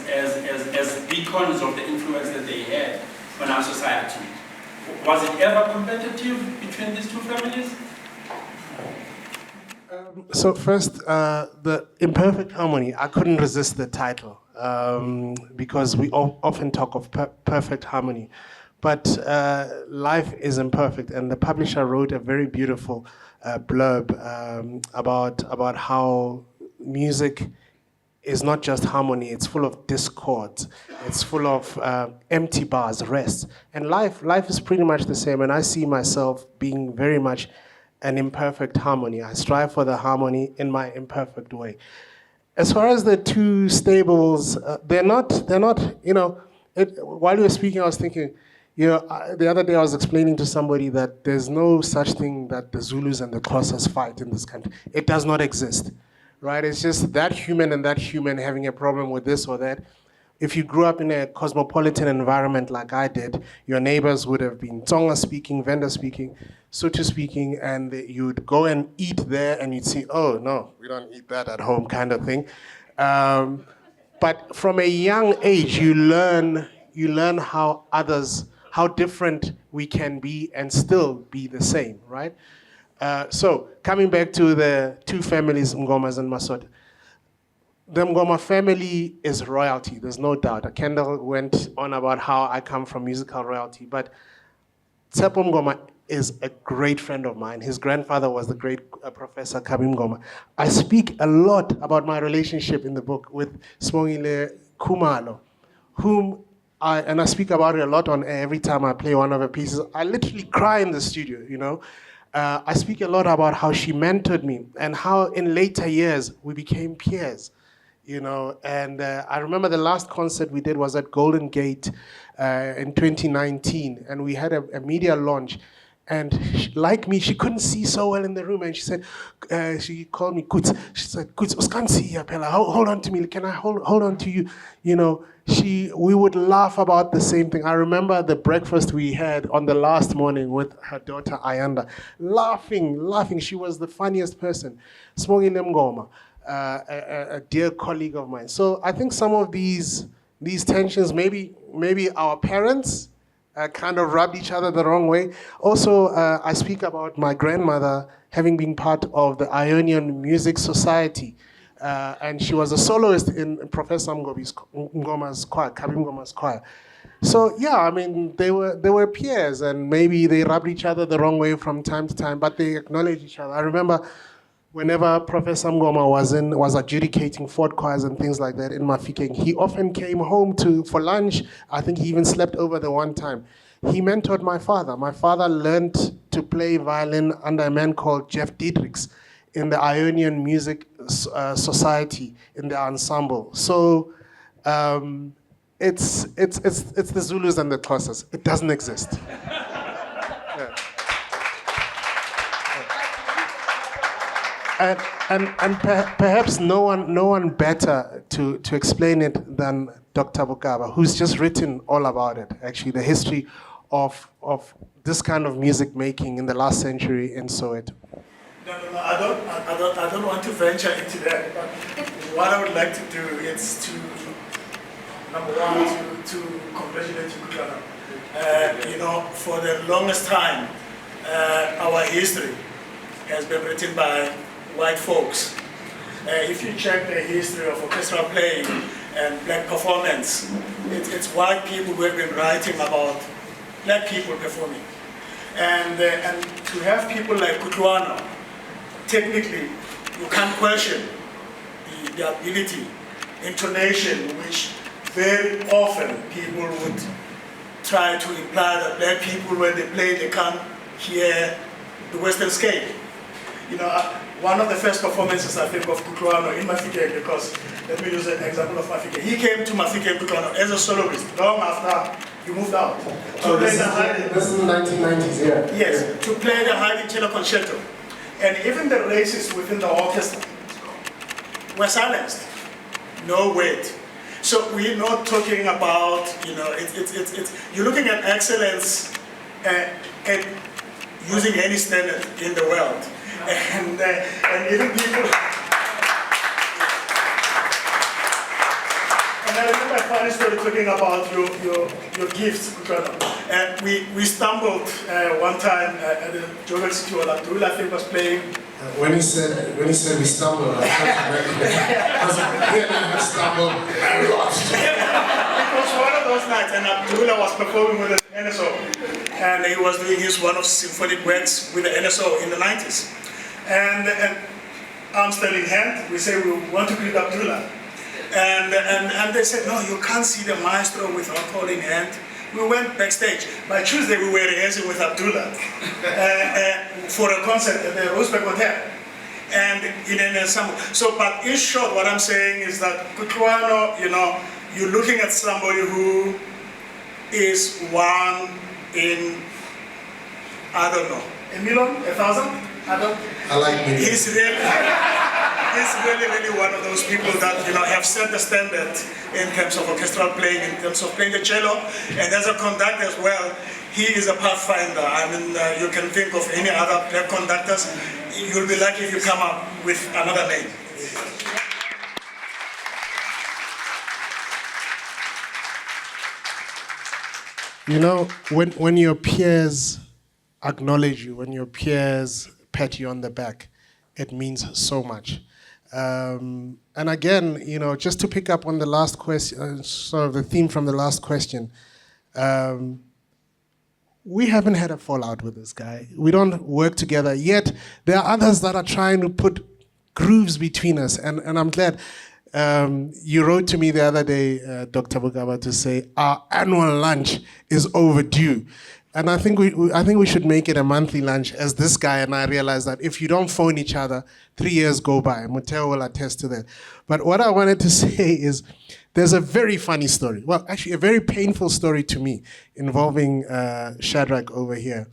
beacons of the influence that they had on our society. Was it ever competitive between these two families? So first, the Imperfect Harmony, I couldn't resist the title because we often talk of perfect harmony. But life is imperfect, and the publisher wrote a very beautiful blurb about how music is not just harmony, it's full of discords, it's full of empty bars, rest. And life is pretty much the same, and I see myself being very much an imperfect harmony. I strive for the harmony in my imperfect way. As far as the two stables, they're not, while you were speaking, I was thinking, the other day I was explaining to somebody that there's no such thing that the Zulus and the Xhosas fight in this country. It does not exist, right? It's just that human and that human having a problem with this or that. If you grew up in a cosmopolitan environment like I did, your neighbors would have been Tsonga speaking, Venda speaking, Sotho speaking, and you'd go and eat there and you'd see, oh no, we don't eat that at home kind of thing. But from a young age, you learn how different we can be and still be the same, right? So coming back to the two families, Mgomas and Masote. The Mgoma family is royalty, there's no doubt. Kendal went on about how I come from musical royalty, but Tsepo Mgoma is a great friend of mine. His grandfather was the great Professor Kabi Mgoma. I speak a lot about my relationship in the book with Smongile Khumalo, whom I speak about it a lot on air every time I play one of her pieces. I literally cry in the studio, I speak a lot about how she mentored me and how in later years we became peers. And I remember the last concert we did was at Golden Gate in 2019, and we had a media launch. And like me, she couldn't see so well in the room, and she said, she called me Kuts. She said, Kuts, can't see here, Pella. Hold on to me. Can I hold on to you? We would laugh about the same thing. I remember the breakfast we had on the last morning with her daughter Ayanda, laughing. She was the funniest person. Smoking Mgoma. A dear colleague of mine. So I think some of these tensions, maybe our parents kind of rubbed each other the wrong way. Also, I speak about my grandmother having been part of the Ionian Music Society, and she was a soloist in Professor Mgoma's choir, Kabi Mgoma's choir. So yeah, I mean, they were peers, and maybe they rubbed each other the wrong way from time to time, but they acknowledged each other. I remember whenever Professor Mgoma was adjudicating Ford choirs and things like that in Mafikeng, he often came home for lunch. I think he even slept over the one time. He mentored my father. My father learned to play violin under a man called Jeff Diedrichs in the Ionian Music Society in the ensemble. So it's the Zulus and the Xhosas. It doesn't exist. Yeah. Perhaps no one better to explain it than Dr. Bukaba, who's just written all about it, actually, the history of this kind of music making in the last century in Soweto. No, I don't want to venture into that, but what I would like to do is to, number one, to congratulate you, Kutlwano. For the longest time, our history has been written by white folks. If you check the history of orchestral playing and black performance, it's white people who have been writing about black people performing. And to have people like Kutlwano, technically, you can't question the ability, intonation, which very often people would try to imply that black people, when they play, they can't hear the Western scale. One of the first performances, I think, of Kutlwano in Mafike, because let me use an example of Mafike. He came to Mafike Kutlwano as a soloist, long after he moved out. This is the 1990s, yeah. Yes, to play the Haydn cello concerto. And even the racists within the orchestra were silenced. No weight. So we're not talking about, you're looking at excellence at using any standard in the world. And even people... And I remember a funny story talking about your gifts, Kutlwano. And we stumbled one time at the Johannesburg City Hall. Abdul, I think, was playing. When he said we stumbled, I stumbled a lot. It was one of those nights, and Abdullah was performing with the NSO, and he was doing his one of symphonic works with the NSO in the 90s. And arm still in hand, we say we want to greet Abdullah. And they said, no, you can't see the maestro with alcohol in hand. We went backstage. By Tuesday, we were rehearsing with Abdullah for a concert at the Rosebank Hotel. And in an ensemble. So, but in short, what I'm saying is that Kutlwano, you're looking at somebody who is one in, I don't know, a million, 1,000? I like me. He's really one of those people that have set the standard in terms of orchestral playing, in terms of playing the cello, and as a conductor as well. He is a pathfinder. I mean, you can think of any other black conductors. You'll be lucky if you come up with another name. When your peers acknowledge you, when your peers pat you on the back, it means so much. And again, just to pick up on the last question, sort of the theme from the last question, we haven't had a fallout with this guy. We don't work together, yet there are others that are trying to put grooves between us, and I'm glad. You wrote to me the other day, Dr. Bukaba, to say our annual lunch is overdue. And I think we should make it a monthly lunch, as this guy and I realized that if you don't phone each other, 3 years go by. Muteo will attest to that. But what I wanted to say is there's a very funny story. Well, actually, a very painful story to me involving Shadrach over here.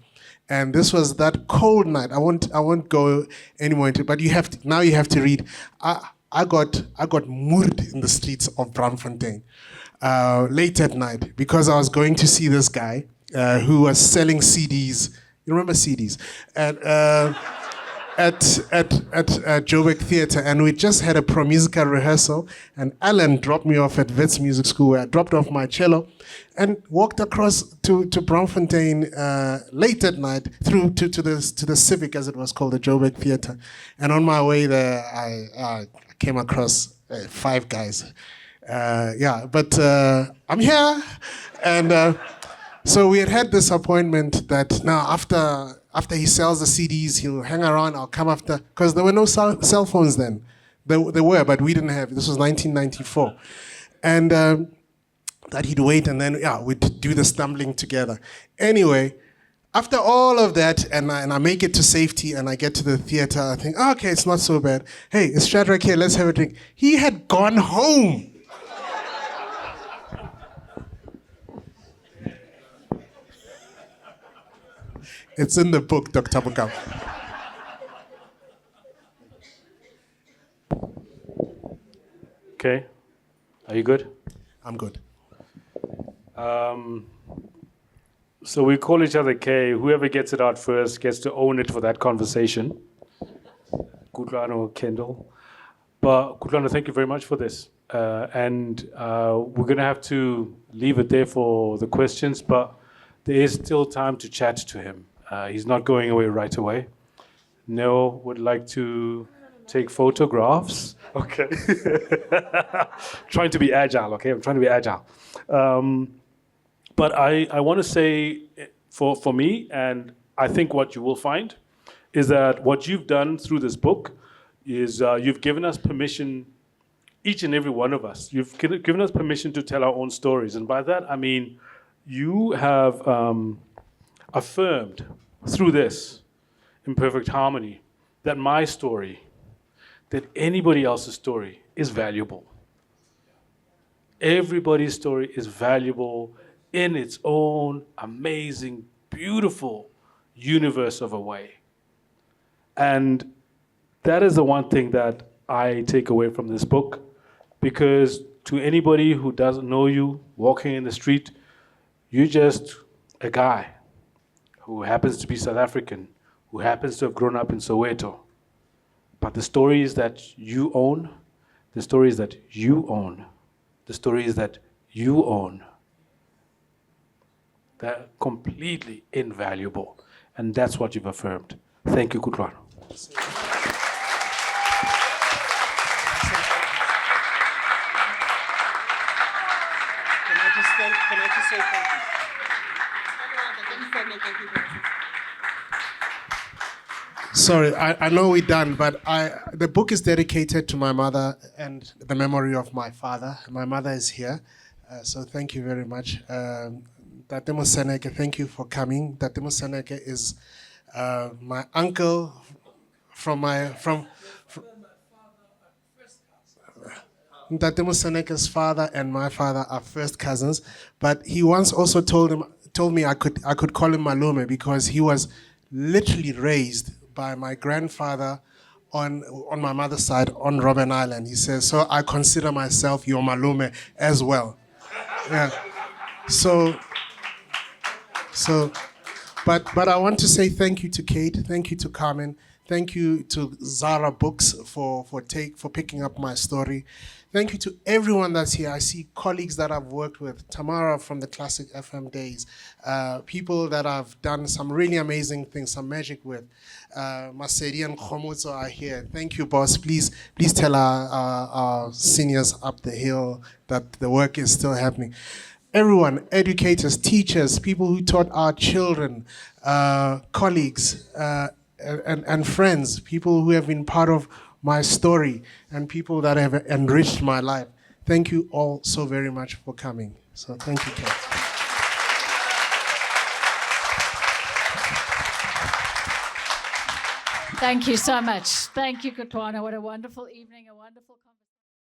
And this was that cold night. I won't go anymore into it, but you have to read. I got murdered in the streets of Braamfontein late at night because I was going to see this guy who was selling CDs. You remember CDs? At Joburg Theatre, and we just had a pro musica rehearsal, and Alan dropped me off at Wits Music School, where I dropped off my cello and walked across to Braamfontein late at night through to the Civic, as it was called, the Joburg Theatre. And on my way there, I came across 5 guys. But I'm here, and so we had this appointment that now after he sells the CDs, he'll hang around, I'll come after, because there were no cell phones then. There were, but we didn't have. This was 1994. And that he'd wait, and then, we'd do the stumbling together. Anyway, after all of that, and I make it to safety, and I get to the theater, I think, okay, it's not so bad. Hey, it's Shadrach here, let's have a drink. He had gone home. It's in the book, Dr. Makgamathe. okay? Are you good? I'm good. So we call each other K. Whoever gets it out first gets to own it for that conversation. Kutlwano, Kendal. But Kutlwano, thank you very much for this. And we're going to have to leave it there for the questions, but there is still time to chat to him. He's not going away right away. Nell would like to take photographs. Okay. Trying to be agile, okay? I'm trying to be agile. But I want to say, for me, and I think what you will find, is that what you've done through this book is you've given us permission, each and every one of us, you've given us permission to tell our own stories. And by that, I mean, you have affirmed through this Imperfect Harmony that my story, that anybody else's story is valuable. Everybody's story is valuable in its own amazing, beautiful universe of a way. And that is the one thing that I take away from this book, because to anybody who doesn't know you, walking in the street, you're just a guy who happens to be South African, who happens to have grown up in Soweto. But the stories that you own, the stories that you own, the stories that you own, they're completely invaluable. And that's what you've affirmed. Thank you, Kutlwano. Can I just say thank you? Sorry, I know we're done, but the book is dedicated to my mother and the memory of my father. My mother is here, so thank you very much. Tate Moseneke, thank you for coming. Tate Moseneke is my uncle from Tate Moseneke's father and my father are first cousins, but he once also told me I could call him Malume because he was literally raised by my grandfather on my mother's side on Robben Island. He says, so I consider myself your Malume as well. Yeah. But I want to say thank you to Kate, thank you to Carmen, thank you to Zara Books for picking up my story. Thank you to everyone that's here. I see colleagues that I've worked with, Tamara from the Classic FM days, people that I've done some really amazing things, some magic with. Maseri and Khomotso are here. Thank you, boss. Please tell our seniors up the hill that the work is still happening. Everyone, educators, teachers, people who taught our children, colleagues, and friends, people who have been part of my story, and people that have enriched my life. Thank you all so very much for coming. So thank you, Kate. Thank you so much. Thank you, Kutlwano. What a wonderful evening, a wonderful conversation.